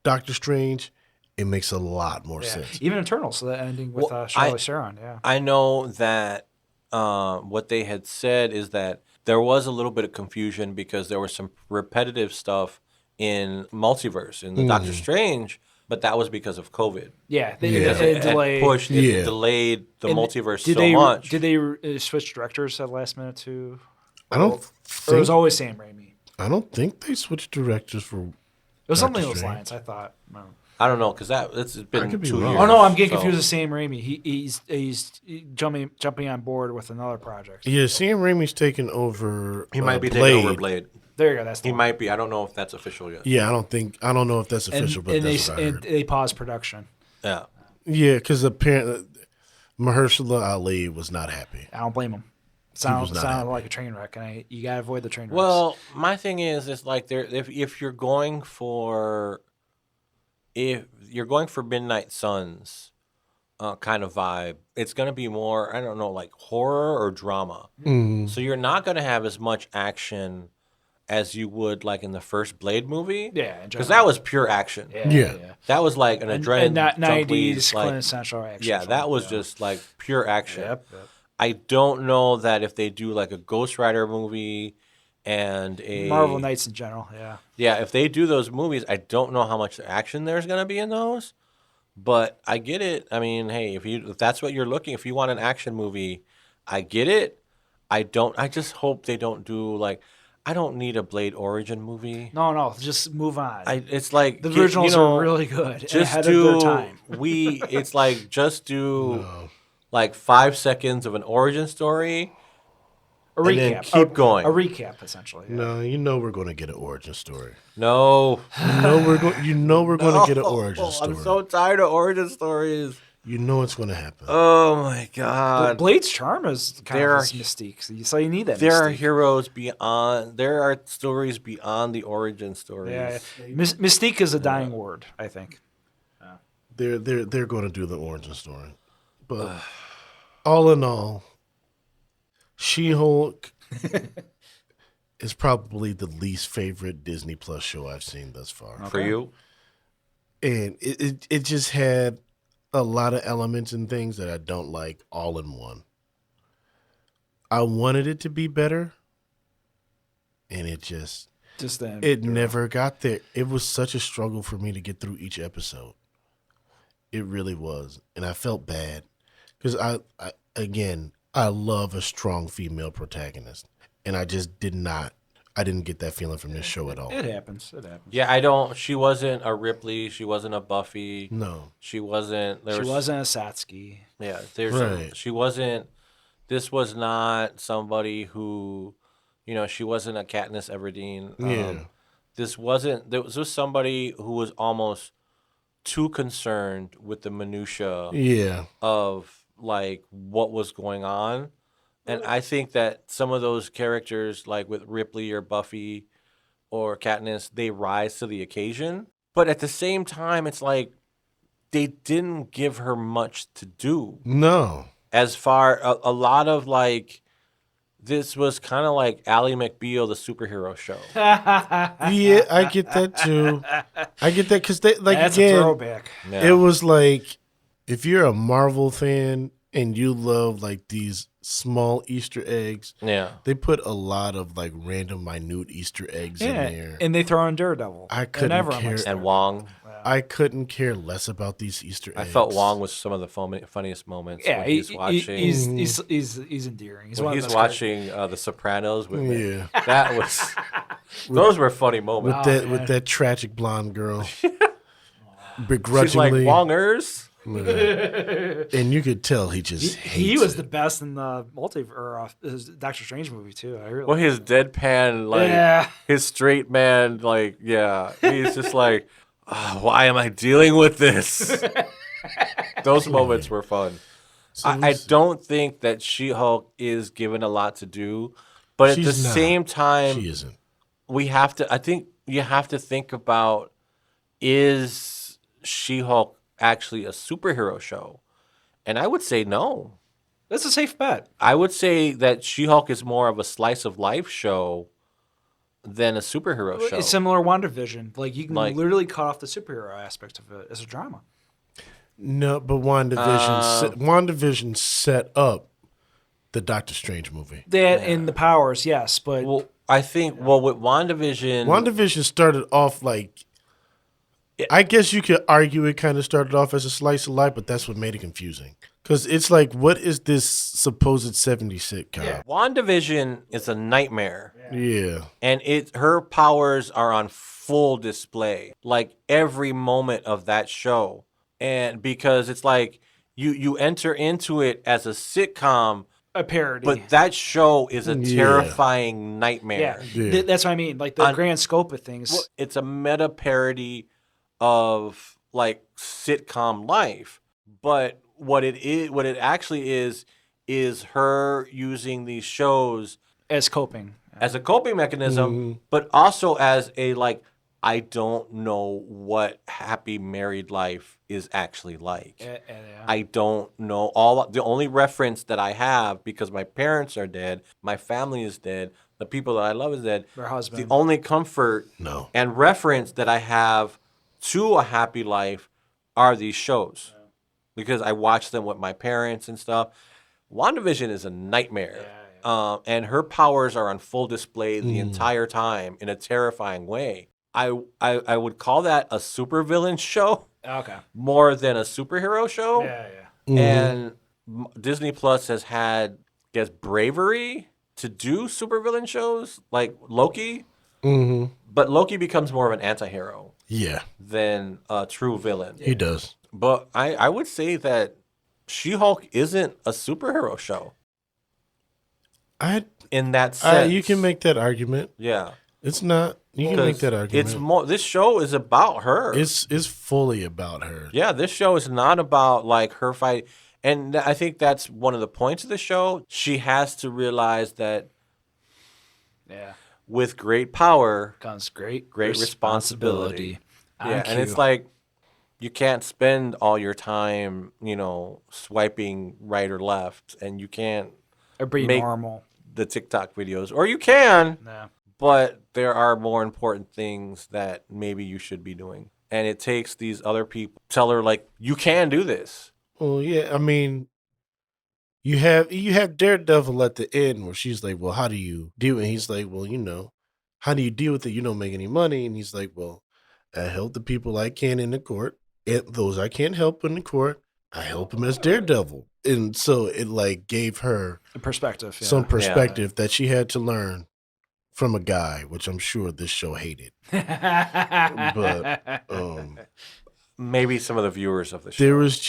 Doctor Strange, it makes a lot more sense. Even Eternals, so that ending with Well, Charlize Theron. Yeah. I know that what they had said is that there was a little bit of confusion because there was some repetitive stuff in Multiverse, in the Doctor Strange, but that was because of COVID. Yeah. Because They it delayed. pushed, it Yeah. delayed the And multiverse did so they, much. Did they switch directors at last minute too? I don't Or it think was always Sam Raimi. I don't think they switched directors for. It was something along those Strange. lines. I thought. No. I don't know because it's been could be 2 wrong. years. Oh no, I'm getting so- confused with Sam Raimi. He's jumping on board with another project. Yeah, Sam Raimi's taking over. He might be Blade. taking over Blade. There you go. That's the He one. might be. I don't know if that's official yet. Yeah, I don't know if that's official, but and that's what I heard. they paused production. Yeah. Yeah, because apparently Mahershala Ali was not happy. I don't blame him. was Sounded not happy. like a train wreck, and you gotta avoid the train wrecks. Well, my thing is like if you're going for if you're going for Midnight Suns kind of vibe, it's going to be more, I don't know, like horror or drama. So you're not going to have as much action as you would like in the first Blade movie. Yeah, because that was pure action. Yeah. That was like an adrenaline and jump lead, 90s like, quintessential action. yeah, that film, was just like pure action. Yep. I don't know that if they do like a Ghost Rider movie and a Marvel Knights in general, yeah. if they do those movies, I don't know how much action there's gonna be in those. But I get it. I mean, hey, if that's what you're looking, if you want an action movie, I get it. I just hope they don't do like. I don't need a Blade origin movie. No, just move on. It's like the originals are really good. Just ahead do of their time. It's like just do like 5 seconds of an origin story. A and then recap. keep going. A recap, essentially. Yeah. No, you know we're going to get an origin story. No. You know we're going. You know we're going to get an origin story. I'm so tired of origin stories. You know it's going to happen. Oh my god. Blade's charm is kind of his mystique, so you need that. There are mystique. heroes beyond. There are stories beyond the origin stories. Yeah, mystique is a dying word, I think. They're going to do the origin story, but all in all, She-Hulk is probably the least favorite Disney Plus show I've seen thus far. For you, And it just had a lot of elements and things that I don't like all in one. I wanted it to be better, and it never got there. It was such a struggle for me to get through each episode. It really was, and I felt bad because I love a strong female protagonist, and I just didn't get that feeling from this show at all. It happens. yeah, she wasn't a Ripley. She wasn't a Buffy. No. She wasn't. She wasn't a Satsuki. Yeah, Right. she wasn't. This was not somebody who, she wasn't a Katniss Everdeen. Yeah. This was somebody who was almost too concerned with the minutia Yeah. of like what was going on. And I think that some of those characters, like with Ripley or Buffy or Katniss, they rise to the occasion. But at the same time, it's like they didn't give her much to do. No. As far a lot of like, this was kind of like Ally McBeal, the superhero show. Yeah, I get that too. I get that because That's a throwback. Yeah. it was like if you're a Marvel fan and you love like these small Easter eggs, Yeah. they put a lot of like random minute Easter eggs in there. And they throw in Daredevil. I And couldn't everyone care. likes And Daredevil. Wong. I couldn't care less about these Easter I eggs. felt Wong was some of the funniest moments Yeah, when he's watching. he's endearing. He's when one of he's the best watching The Sopranos with me. Yeah. That was those were funny moments. with that tragic blonde girl. She's like Begrudgingly. Wongers. And you could tell he just He hates was it. the best in the his Doctor Strange movie too. I really Well, his deadpan, like Yeah. his straight man, like he's just like, why am I dealing with this? Those moments were fun. I don't think that She-Hulk is given a lot to do, but at the She's not. same time, She isn't. I think you have to think about, is She-Hulk actually a superhero show? And I would say no. That's a safe bet. I would say that She-Hulk is more of a slice of life show than a superhero show. It's similar to WandaVision. Like you can Like- literally cut off the superhero aspect of it as a drama. No, but WandaVision set up the Doctor Strange movie. That and the powers, yes, but Well, I think with WandaVision, WandaVision started off like, I guess you could argue it kind of started off as a slice of life, but that's what made it confusing. Because it's like, what is this supposed 70s sitcom? WandaVision is a nightmare. Yeah. And her powers are on full display, like every moment of that show. And because it's like you enter into it as a sitcom, a parody. but that show is a Yeah. terrifying nightmare. Yeah. That's what I mean. Like the grand scope of things. Well, it's a meta parody of like sitcom life, but what it actually is her using these shows as coping. as a coping mechanism, but also as a like I don't know what happy married life is actually like. Yeah. I don't know the only reference that I have, because my parents are dead, my family is dead, the people that I love is dead. Their husband. The only comfort No. and reference that I have to a happy life are these shows, because I watch them with my parents and stuff. WandaVision is a nightmare. And her powers are on full display the entire time in a terrifying way. I would call that a supervillain show Okay. more than a superhero show. Yeah. And Disney Plus has had, I guess, bravery to do supervillain shows like Loki. But Loki becomes more of an anti-hero Yeah, than a true villain. he does. But I would say that She-Hulk isn't a superhero show in that sense. You can make that argument. Yeah. It's not. You can make that argument. It's more. This show is about her. It's fully about her. Yeah, this show is not about like her fight, and I think that's one of the points of the show. She has to realize that with great power comes great responsibility. Yeah, and IQ. it's like you can't spend all your time, swiping right or left, and you can't or be make normal. the TikTok videos, or you can. Yeah. But there are more important things that maybe you should be doing. And it takes these other people tell her, like, you can do this. Well, yeah. I mean, you have Daredevil at the end where she's like, "Well, how do you deal?" And he's like, "Well, how do you deal with it? You don't make any money." And he's like, "Well, I help the people I can in the court, and those I can't help in the court, I help them as Daredevil." And so it like gave her A perspective. Yeah. some perspective that she had to learn from a guy, which I'm sure this show hated. But Maybe some of the viewers of the show. there was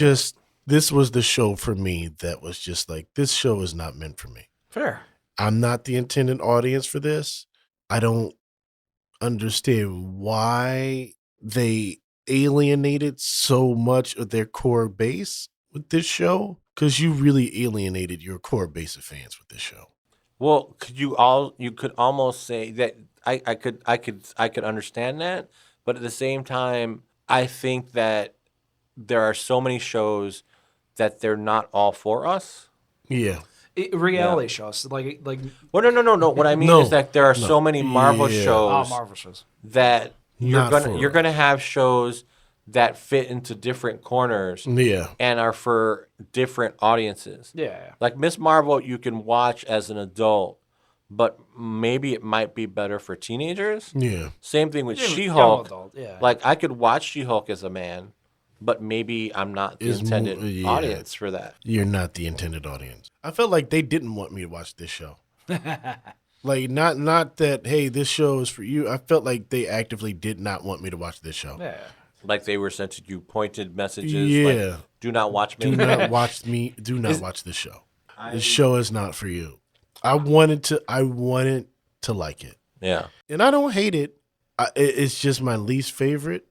this was the show for me that was just like, this show is not meant for me. Fair. I'm not the intended audience for this. I don't understand why they alienated so much of their core base with this show, because you really alienated your core base of fans with this show. Well, you could almost say that I could understand that, but at the same time, I think that there are so many shows that they're not all for us. Yeah. Reality shows like Well, no. What I mean is that there are so many Marvel shows Marvel shows that Not you're gonna have shows that fit into different corners Yeah. and are for different audiences. Yeah. Like Miss Marvel, you can watch as an adult, but maybe it might be better for teenagers. Yeah. Same thing with Young She-Hulk. adult, yeah. Like I could watch She-Hulk as a man, but maybe I'm not the intended audience for that. You're not the intended audience. I felt like they didn't want me to watch this show. Like not that, hey, this show is for you. I felt like they actively did not want me to watch this show. Yeah. Like they were sent to you pointed messages. Yeah. Like, do not watch me. Do not watch me. Do not watch this show. This show is not for you. I wanted to like it. Yeah. And I don't hate it. It's just my least favorite.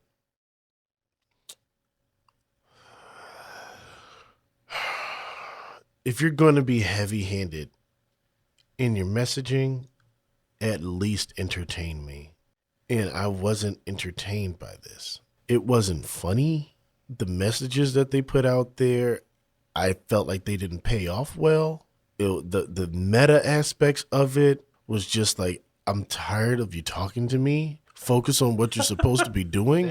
If you're going to be heavy-handed in your messaging, at least entertain me. And I wasn't entertained by this. It wasn't funny. The messages that they put out there, I felt like they didn't pay off well. The meta aspects of it was just like, I'm tired of you talking to me. Focus on what you're supposed to be doing.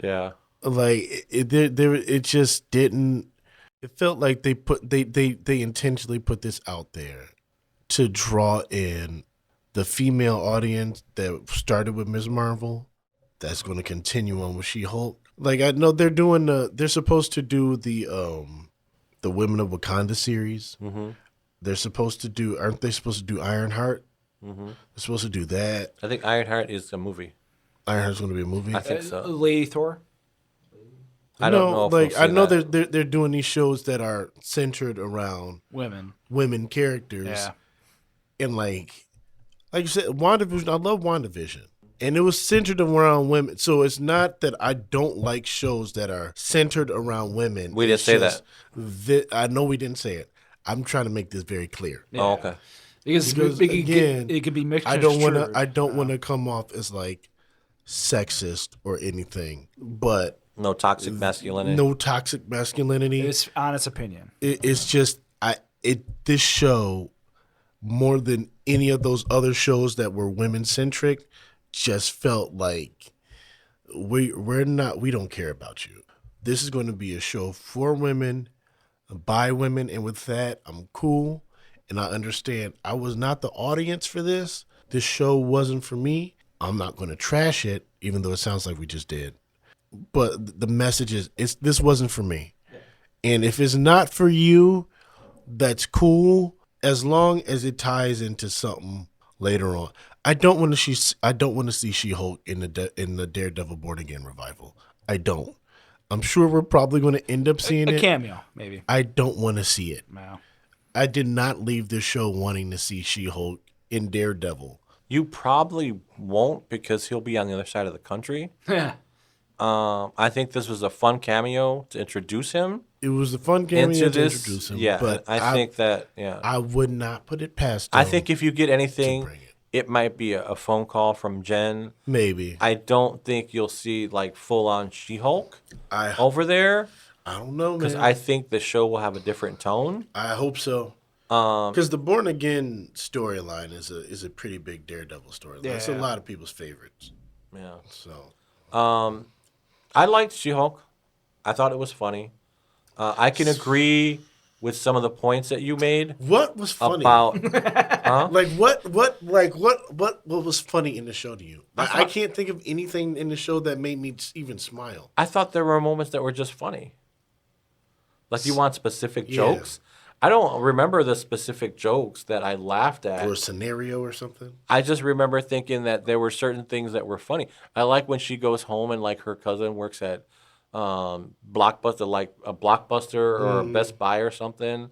Yeah. Like it just didn't. It felt like they intentionally put this out there to draw in the female audience that started with Ms. Marvel. That's going to continue on with She-Hulk. Like I know they're supposed to do the Women of Wakanda series. Mm-hmm. Aren't they supposed to do Ironheart? Mm-hmm. They're supposed to do that. I think Ironheart is a movie. Ironheart's going to be a movie. I think so. Lady Thor. I don't know. If like we'll I know that. they're doing these shows that are centered around women characters. Yeah. And like you said, WandaVision. I love WandaVision, and it was centered around women. So it's not that I don't like shows that are centered around women. We didn't say that. I know we didn't say it. I'm trying to make this very clear. Yeah. Oh, okay. Because Again, it could be mixed. I don't want to come off as like sexist or anything, but No toxic masculinity. no toxic masculinity. It's honest opinion. It's just this show, more than any of those other shows that were women centric, just felt like we don't care about you. This is going to be a show for women, by women, and with that, I'm cool and I understand. I was not the audience for this. This show wasn't for me. I'm not going to trash it, even though it sounds like we just did. But the message is, this wasn't for me. And if it's not for you, that's cool, as long as it ties into something later on. I don't want to see She-Hulk in the Daredevil Born Again revival. I don't. I'm sure we're probably going to end up seeing a it. cameo, maybe. I don't want to see it. No. I did not leave this show wanting to see She-Hulk in Daredevil. You probably won't because he'll be on the other side of the country. Yeah. I think this was a fun cameo to introduce him. It was a fun cameo into to this, introduce him. yeah. But I think that, I would not put it past him. I think if you get anything, bring it. it might be a phone call from Jen. Maybe. I don't think you'll see like full on She-Hulk I over there don't know, man. because I think the show will have a different tone. I hope so. Because the Born Again storyline is a pretty big Daredevil storyline. Yeah. It's a lot of people's favorites. Yeah. So I liked She-Hulk. I thought it was funny. I can agree with some of the points that you made what was funny about. what was funny in the show to you? I can't think of anything in the show that made me even smile. I thought there were moments that were just funny. Like you want specific Yeah. jokes. I don't remember the specific jokes that I laughed at. Or a scenario or something. I just remember thinking that there were certain things that were funny. I like when she goes home and like her cousin works at Blockbuster, like a Blockbuster or a Best Buy or something.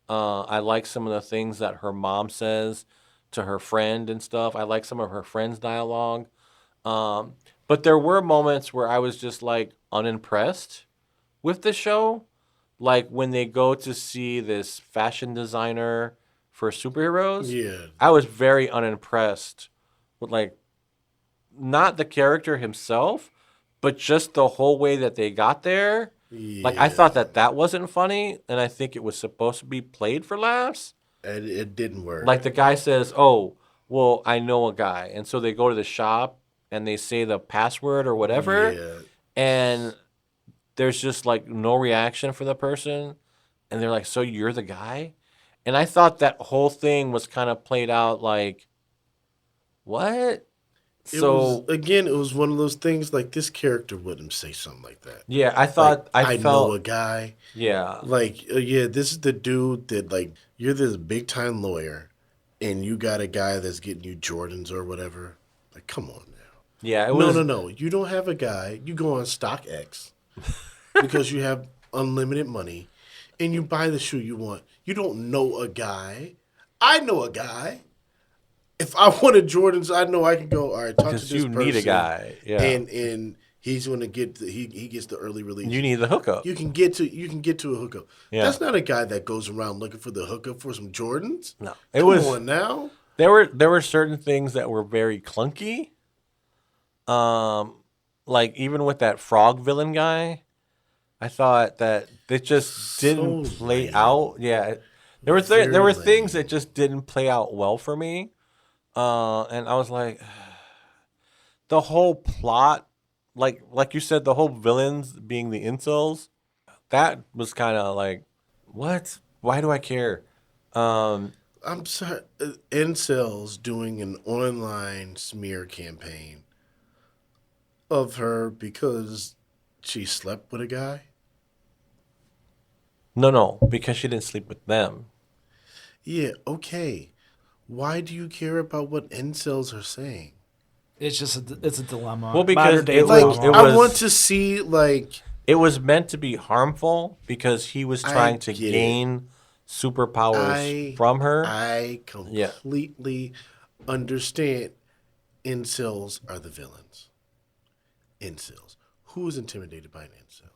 I like some of the things that her mom says to her friend and stuff. I like some of her friend's dialogue. But there were moments where I was just like unimpressed with the show. Like when they go to see this fashion designer for superheroes. Yeah. I was very unimpressed with like not the character himself, but just the whole way that they got there. Yeah. Like I thought that wasn't funny, and I think it was supposed to be played for laughs. And it didn't work. Like the guy says, "Oh, well, I know a guy," and so they go to the shop and they say the password or whatever, Yeah. and there's just like no reaction for the person, and they're like, "So you're the guy?" And I thought that whole thing was kind of played out like, what? It was one of those things like this character wouldn't say something like that. Yeah, I thought Like, I know a felt guy. yeah. Like, this is the dude that, like, you're this big time lawyer and you got a guy that's getting you Jordans or whatever. Like, come on now. Yeah, it was No. You don't have a guy. You go on StockX because you have unlimited money and you buy the shoe you want. You don't know a guy. I know a guy. If I wanted Jordans, I know I can go, all right, talk to because this you person. need a guy. Yeah. And he's going to get he gets the early release. You need the hookup. You can get to a hookup. Yeah. That's not a guy that goes around looking for the hookup for some Jordans. No. Come on now. There were certain things that were very clunky. Like even with that frog villain guy, I thought that it just didn't So play lame. out. Yeah. There were Very there were things lame. that just didn't play out well for me. And I was like, the whole plot, like you said, the whole villains being the incels, that was kind of like, what? Why do I care? I'm sorry. Incels doing an online smear campaign of her because she slept with a guy. No, because she didn't sleep with them. Yeah, okay. Why do you care about what incels are saying? It's just it's a dilemma. Well, because Modern day it Like, was- dilemma. I want to see, like, It was meant to be harmful because he was trying to get it. gain superpowers from her. I completely understand incels are the villains. Incels. Who is intimidated by an incel?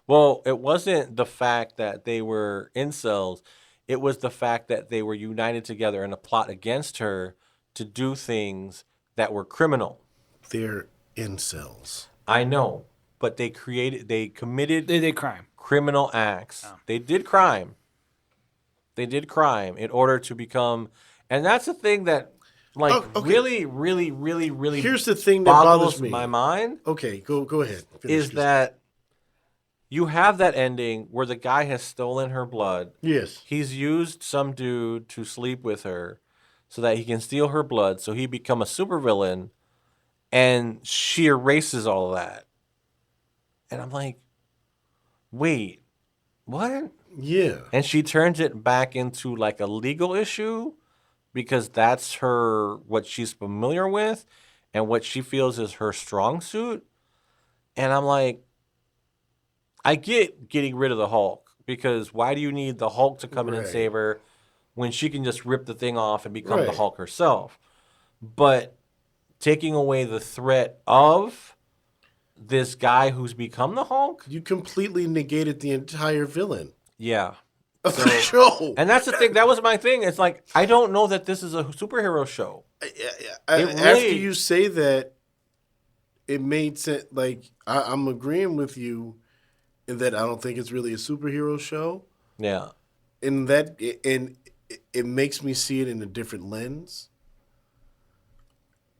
Well, it wasn't the fact that they were incels. It was the fact that they were united together in a plot against her to do things that were criminal. They're incels. I know, but they committed They did crime. criminal acts. Oh. They did crime. They did crime in order to become, and that's the thing that, like, Oh, okay. really, really, really, really. Here's the thing that boggles bothers me. my mind. Okay, go ahead. Finish Is that you have that ending where the guy has stolen her blood. Yes. He's used some dude to sleep with her so that he can steal her blood, so he become a supervillain, and she erases all of that. And I'm like, wait, what? Yeah. And she turns it back into like a legal issue because that's what she's familiar with and what she feels is her strong suit. And I'm like, I get getting rid of the Hulk because why do you need the Hulk to come in and Right. save her when she can just rip the thing off and become the Right. Hulk herself? But taking away the threat of this guy who's become the Hulk? You completely negated the entire villain Yeah. of the show. And that's the thing. That was my thing. It's like, I don't know that this is a superhero show. After you say that, it made sense. Like, I'm agreeing with you in that I don't think it's really a superhero show. Yeah. And it makes me see it in a different lens.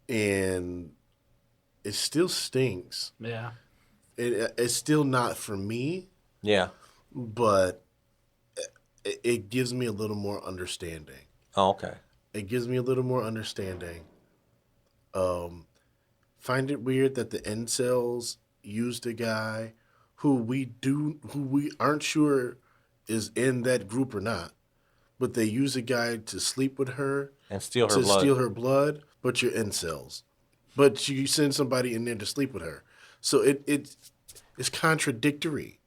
And it still stinks. Yeah. It's still not for me, Yeah. but it gives me a little more understanding. Oh, okay. It gives me a little more understanding. Find it weird that the incels used a guy who we aren't sure is in that group or not, but they use a guy to sleep with her And steal her to blood. steal her blood. But you're incels, but you send somebody in there to sleep with her. So it's contradictory.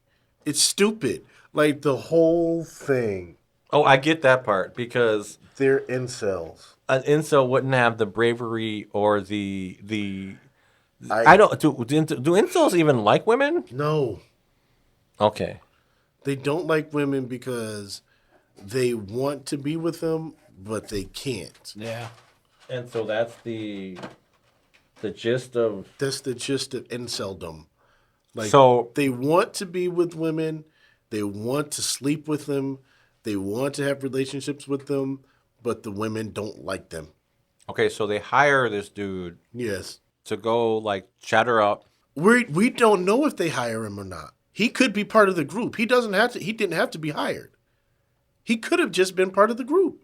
It's stupid. Like the whole thing. Oh, I get that part because They're incels. an incel wouldn't have the bravery or the. I don't. Do incels even like women? No. Okay. They don't like women because they want to be with them, but they can't. Yeah. And so that's the gist of. That's the gist of inceldom. Like, So they want to be with women, they want to sleep with them, they want to have relationships with them, but the women don't like them. okay, so they hire this dude Yes. to go like chat her up. We don't know if they hire him or not. He could be part of the group. He didn't have to be hired. He could have just been part of the group.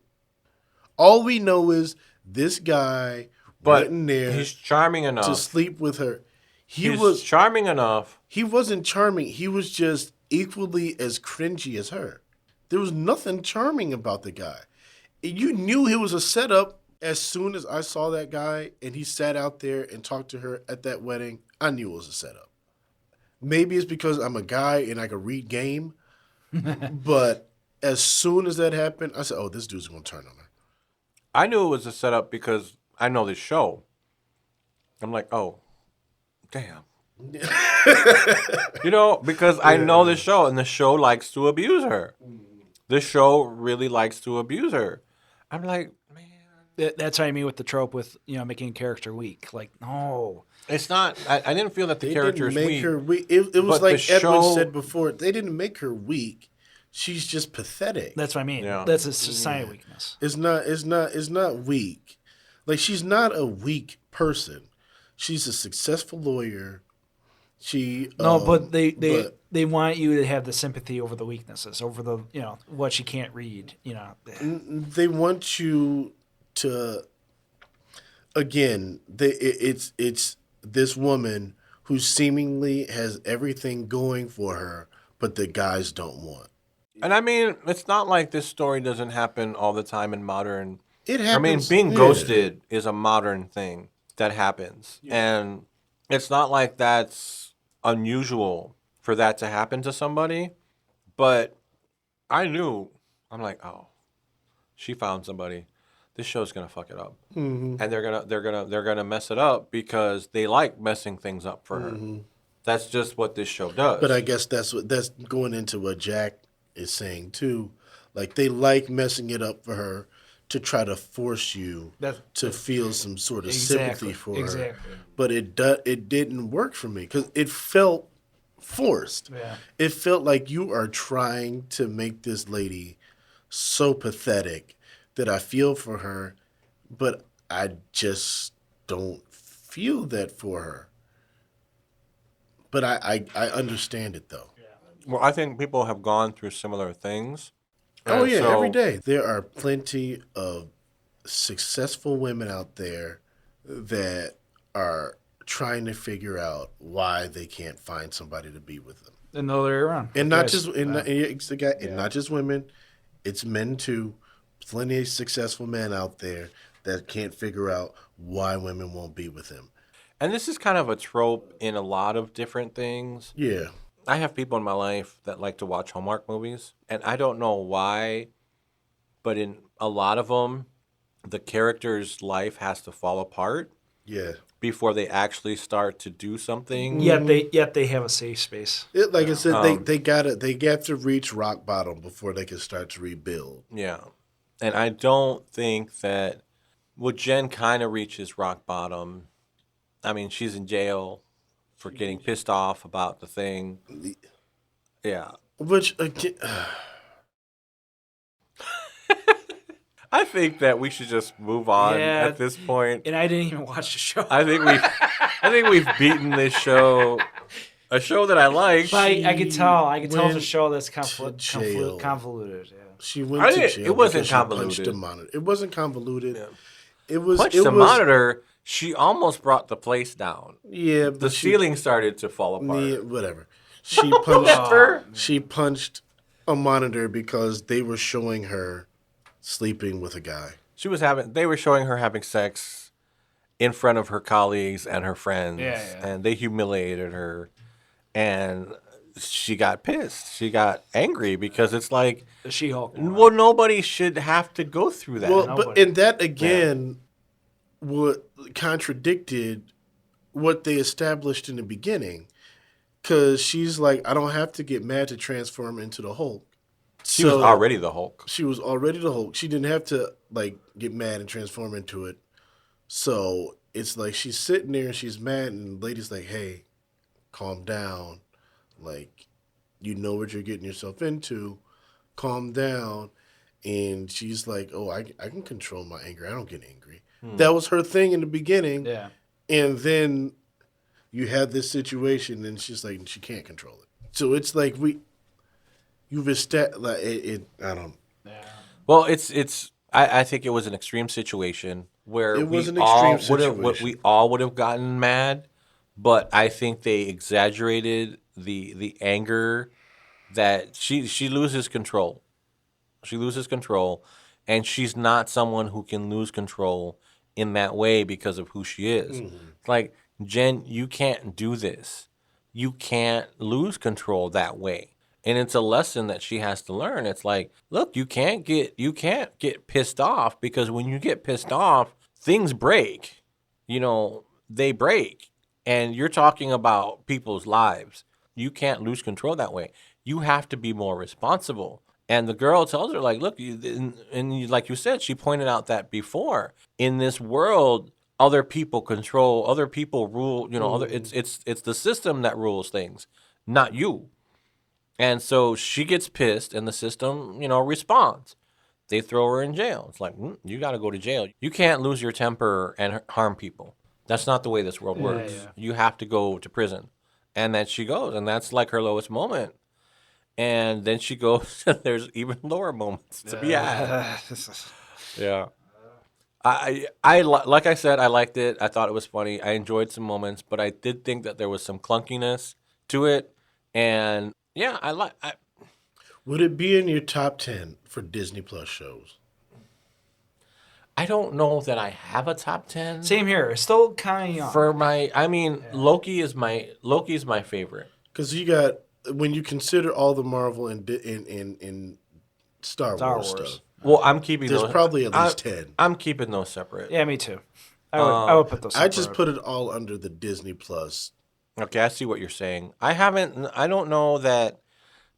All we know is this guy But went in there he's charming enough. to sleep with her. He's charming enough. He wasn't charming. He was just equally as cringy as her. There was nothing charming about the guy. You knew he was a setup as soon as I saw that guy and he sat out there and talked to her at that wedding. I knew it was a setup. Maybe it's because I'm a guy and I can read game. But as soon as that happened, I said, oh, this dude's going to turn on her. I knew it was a setup because I know this show. I'm like, oh, damn. Because I know this show, and the show likes to abuse her. The show really likes to abuse her. I'm like, man. That's what I mean with the trope with, making a character weak. Like, no. It's not, I didn't feel that the character is They didn't make weak. her weak. It was but like the Edwin show- said before. They didn't make her weak. She's just pathetic. That's what I mean. Yeah. That's a society weakness. It's not weak. Like, she's not a weak person. She's a successful lawyer. But they want you to have the sympathy over the weaknesses, over the what she can't read. They want you to. Again, it's this woman who seemingly has everything going for her, but the guys don't want. And I mean, it's not like this story doesn't happen all the time in modern. It I mean, happens. being yeah. ghosted is a modern thing that happens. And it's not like that's unusual for that to happen to somebody. But I knew, I'm like, oh, she found somebody. This show's gonna fuck it up. Mm-hmm. And they're gonna mess it up because they like messing things up for her. That's just what this show does. But I guess that's going into what Jack is saying too. Like, they like messing it up for her to try to force you to feel some sort of sympathy for her. But it didn't work for me because it felt forced. Yeah. It felt like you are trying to make this lady so pathetic that I feel for her, but I just don't feel that for her. But I understand it though. Well, I think people have gone through similar things. Oh And yeah, so- every day. There are plenty of successful women out there that are trying to figure out why they can't find somebody to be with them. And the other way around. And not just not just women, it's men too. Plenty of successful men out there that can't figure out why women won't be with him. And this is kind of a trope in a lot of different things. Yeah. I have people in my life that like to watch Hallmark movies, and I don't know why, but in a lot of them, the character's life has to fall apart Yeah. before they actually start to do something. Yet they have a safe space. Like I said, they got to reach rock bottom before they can start to rebuild. Yeah. And I don't think that, well, Jen kind of reaches rock bottom. I mean, she's in jail for getting pissed off about the thing. Yeah. Which again, I think that we should just move on Yeah. at this point. And I didn't even watch the show. I think we've beaten this show. A show that I like. But I could tell. I could tell it's a went show that's to jail. convoluted. Yeah. she went to jail. It wasn't because she convoluted. punched a monitor. It wasn't convoluted. Yeah. It was. Punched it the was, monitor. She almost brought the place down. Yeah, but The ceiling started to fall apart. Yeah, whatever. She punched. Whatever. She punched a monitor because they were showing her sleeping with a guy. They were showing her having sex in front of her colleagues and her friends. Yeah. And they humiliated her. And she got pissed. She got angry because it's like, The She-Hulk. well, nobody should have to go through that. Well, Nobody. but and that again, what contradicted what they established in the beginning, because she's like, I don't have to get mad to transform into the Hulk. She was already the Hulk. She was already the Hulk. She didn't have to like get mad and transform into it. So it's like she's sitting there and she's mad, and the lady's like, "Hey, calm down. Like, you know what you're getting yourself into. Calm down." And she's like, "Oh, I can control my anger. I don't get angry." That was her thing in the beginning. Yeah. And then you have this situation, and she's like, she can't control it. So it's like you've established, like, I don't. Well, I think it was an extreme situation where It was an all extreme we all would have gotten mad, but I think they exaggerated the anger that she loses control. She loses control, and she's not someone who can lose control in that way because of who she is. Like, Jen, you can't do this. You can't lose control that way. And it's a lesson that she has to learn. It's like, look, you can't get pissed off, because when you get pissed off, things break. You know, they break. And you're talking about people's lives. You can't lose control that way. You have to be more responsible. And the girl tells her, like, look, like you said, she pointed out that before, in this world, other people control, other people rule, you know, it's the system that rules things, not you. And so she gets pissed, and the system, you know, responds. They throw her in jail. It's like, you got to go to jail. You can't lose your temper and harm people. That's not the way this world works. Yeah. You have to go to prison. And then she goes, and that's like her lowest moment. And then she goes, and there's even lower moments to be had. Yeah. I like I said, I liked it. I thought it was funny. I enjoyed some moments, but I did think that there was some clunkiness to it. And yeah, Would it be in your top 10 for Disney Plus shows? I don't know that I have a top 10. Same here. It's still kind of young. Loki's my favorite. Because you got, when you consider all the Marvel and Star Wars stuff, Well, I'm keeping there's those. probably at least 10. I'm keeping those separate. Yeah, me too. I would put those. I just separate. put it all under the Disney Plus. Okay, I see what you're saying. I don't know that,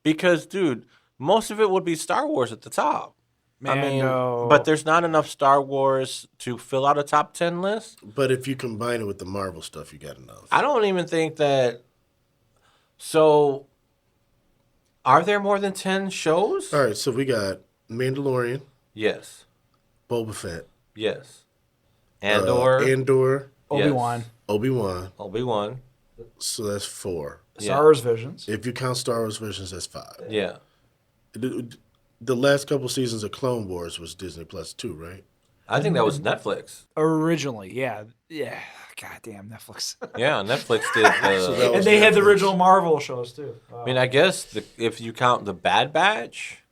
because, dude, most of it would be Star Wars at the top. Mando. but there's not enough Star Wars to fill out a top 10 list. But if you combine it with the Marvel stuff, you got enough. I don't even think that. So, are there more than 10 shows? All right, so we got Mandalorian, Yes. Boba Fett, Yes. Andor. Andor, Obi-Wan. Yes. Obi-Wan. Obi-Wan. So that's 4. Star Wars Visions. If you count Star Wars Visions, that's 5. Yeah. The last couple seasons of Clone Wars was Disney Plus too, right? I think that was Netflix. Originally, yeah. Goddamn Netflix. Yeah, Netflix did the. And they had the original Marvel shows too. I mean, I guess if you count the Bad Batch,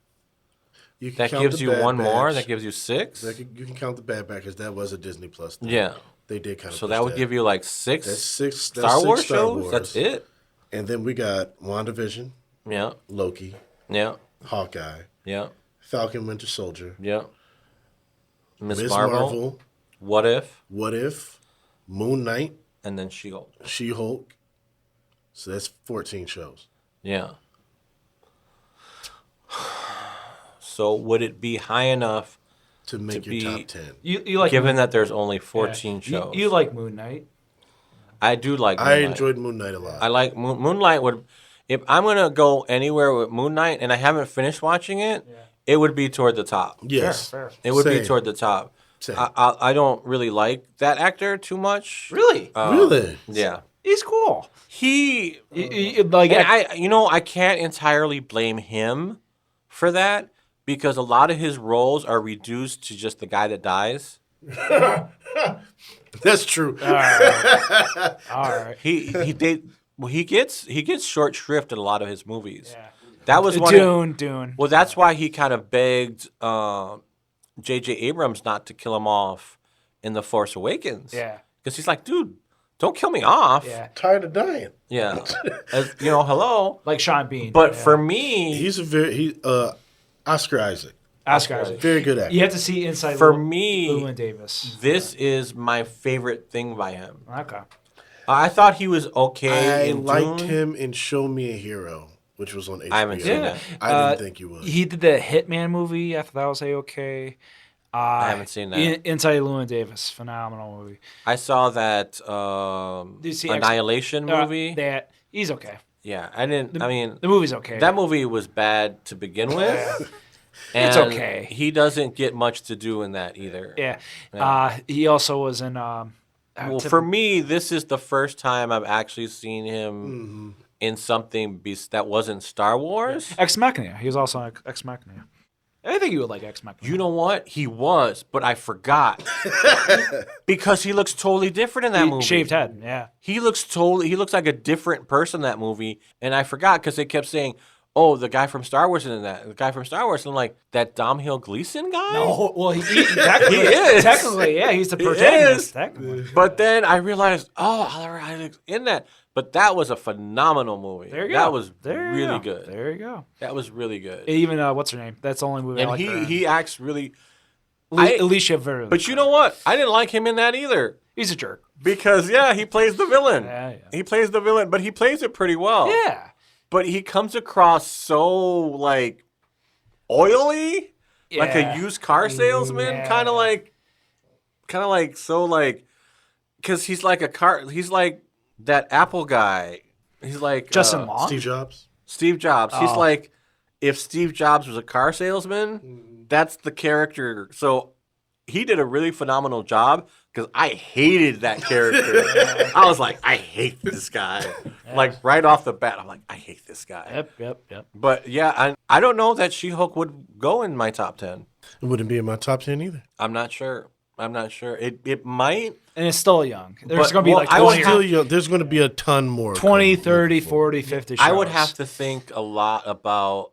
You can that count gives the you Bad one more. Batch. That gives you 6. You can count the Bad Batch because that was a Disney Plus thing. Yeah. They did kind of. So that would give you like 6. That's 6 Star Wars Star shows. Wars. That's it. And then we got WandaVision, Yeah. Loki, Yeah. Hawkeye, Yeah. Falcon Winter Soldier, Yeah. Miss Ms. Marvel. What If? What If, Moon Knight, And then She-Hulk. She-Hulk. So that's 14 shows. Yeah. So would it be high enough, To make To your be- top 10. You like given that there's only 14 You- shows? You like Moon Knight. I do like I Moonlight. enjoyed Moon Knight a lot. I like Moonlight. If I'm going to go anywhere with Moon Knight and I haven't finished watching it, it would be toward the top. Yes. Fair. It would be Same. toward the top. Same. I don't really like that actor too much. Really? Really? Yeah. He's cool. He Like and I can't entirely blame him for that because a lot of his roles are reduced to just the guy that dies. That's true. all right. He gets short shrift in a lot of his movies. Yeah. That was one of, Dune. well, that's why he kind of begged J.J. Abrams not to kill him off in The Force Awakens. Yeah. Because he's like, dude, don't kill me off. Yeah. Tired of dying. Yeah. Hello. Like Sean Bean. But for me, He's Oscar Isaac. Oscar Isaac. Very good actor. You have to see inside for me, Llewyn Davis. this is my favorite thing by him. Okay. I thought he was okay I in liked Dune. him in Show Me a Hero, which was on HBO. I haven't seen that. I didn't think he was. He did the Hitman movie. I thought that was a-okay. I haven't seen that. Inside Llewyn Davis. Phenomenal movie. I saw that Did you see Annihilation movie. He's okay. Yeah, I didn't. The movie's okay. That movie was bad to begin with. And It's okay. He doesn't get much to do in that either. Yeah. He also was in. Well, for me, this is the first time I've actually seen him in something that wasn't Star Wars. Ex Machina. He was also in Ex Machina. I think you would like Ex Machina. You know what? He was, but I forgot because he looks totally different in that movie. Shaved head. Yeah. He looks like a different person in that movie, and I forgot because they kept saying, "Oh, the guy from Star Wars is in that. The guy from Star Wars." And I'm like, that Domhnall Gleeson guy? No, well, he technically, He is. Technically, yeah, he's the protagonist. Technically. But then I realized, Oliver Isaac's in that. But that was a phenomenal movie. There you That go. was There you really go. good. There you go. That was really good. Even what's her name? That's the only movie I And like her in. he acts really. Alicia Vikander. But you know what? I didn't like him in that either. He's a jerk. Because he plays the villain. Yeah. He plays the villain, but he plays it pretty well. Yeah. But he comes across so like oily, like a Yeah. used car salesman, Yeah. kind of like so like, because he's like he's like that Apple guy. He's like Justin Long. Steve Jobs. Steve Jobs. He's Oh. like, if Steve Jobs was a car salesman, that's the character. So he did a really phenomenal job because I hated that character. I was like, I hate this guy. Like right off the bat, I'm like, I hate this guy. Yep. But yeah, I don't know that She-Hulk would go in my top 10. It wouldn't be in my top 10 either. I'm not sure. It might. And it's still young. There's But- going to be well, like I 20, would Still young. There's going to be a ton more. 20, coming. 30, 40, 50 shows. I would have to think a lot about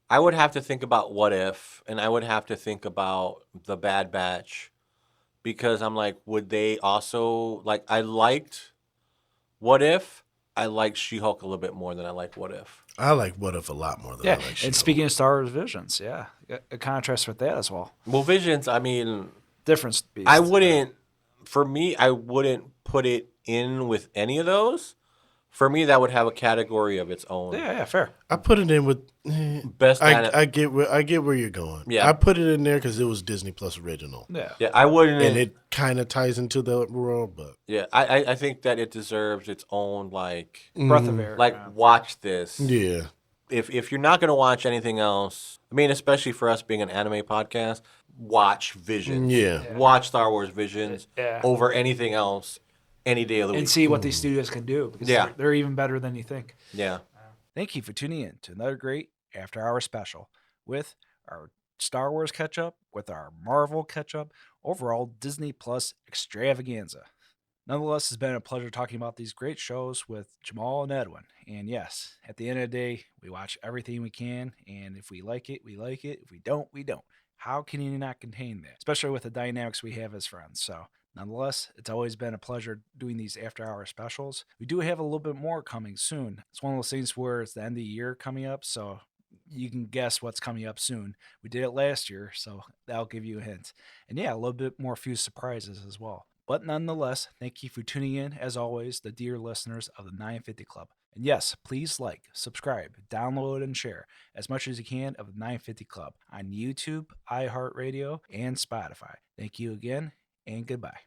I would have to think about What If, and I would have to think about The Bad Batch, because I'm like, would they also like? I liked What If. I like She-Hulk a little bit more than I like What If. I like What If a lot more than I Yeah. like And She-Hulk. speaking of Star Wars Visions, a contrast with that as well. Well, Visions. I mean, Different beast. I wouldn't. For me, I wouldn't put it in with any of those. For me, that would have a category of its own. Yeah, fair. I put it in with Best I get where you're going. Yeah. I put it in there because it was Disney Plus original, Yeah. Yeah, I wouldn't. and it kind of ties into the world. But Yeah, I think that it deserves its own Breath of air. watch this. yeah, If you're not gonna watch anything else, I mean, especially for us being an anime podcast, watch Visions. Yeah. Watch Star Wars Visions Yeah. over anything else any day of the and week. see what these studios can do. Because Yeah. they're even better than you think. Yeah. Thank you for tuning in to another great After Hour special with our Star Wars catch up, with our Marvel catch up, overall Disney Plus extravaganza. Nonetheless, it's been a pleasure talking about these great shows with Jamaal and Edwin. And yes, at the end of the day, we watch everything we can. And if we like it, we like it. If we don't, we don't. How can you not contain that? Especially with the dynamics we have as friends. So, nonetheless, it's always been a pleasure doing these after hour specials. We do have a little bit more coming soon. It's one of those things where it's the end of the year coming up. So, you can guess what's coming up soon. We did it last year, so that'll give you a hint. And yeah, a little bit more few surprises as well. But nonetheless, thank you for tuning in, as always, the dear listeners of the 950 Club. And yes, please like, subscribe, download, and share as much as you can of the 950 Club on YouTube, iHeartRadio, and Spotify. Thank you again, and goodbye.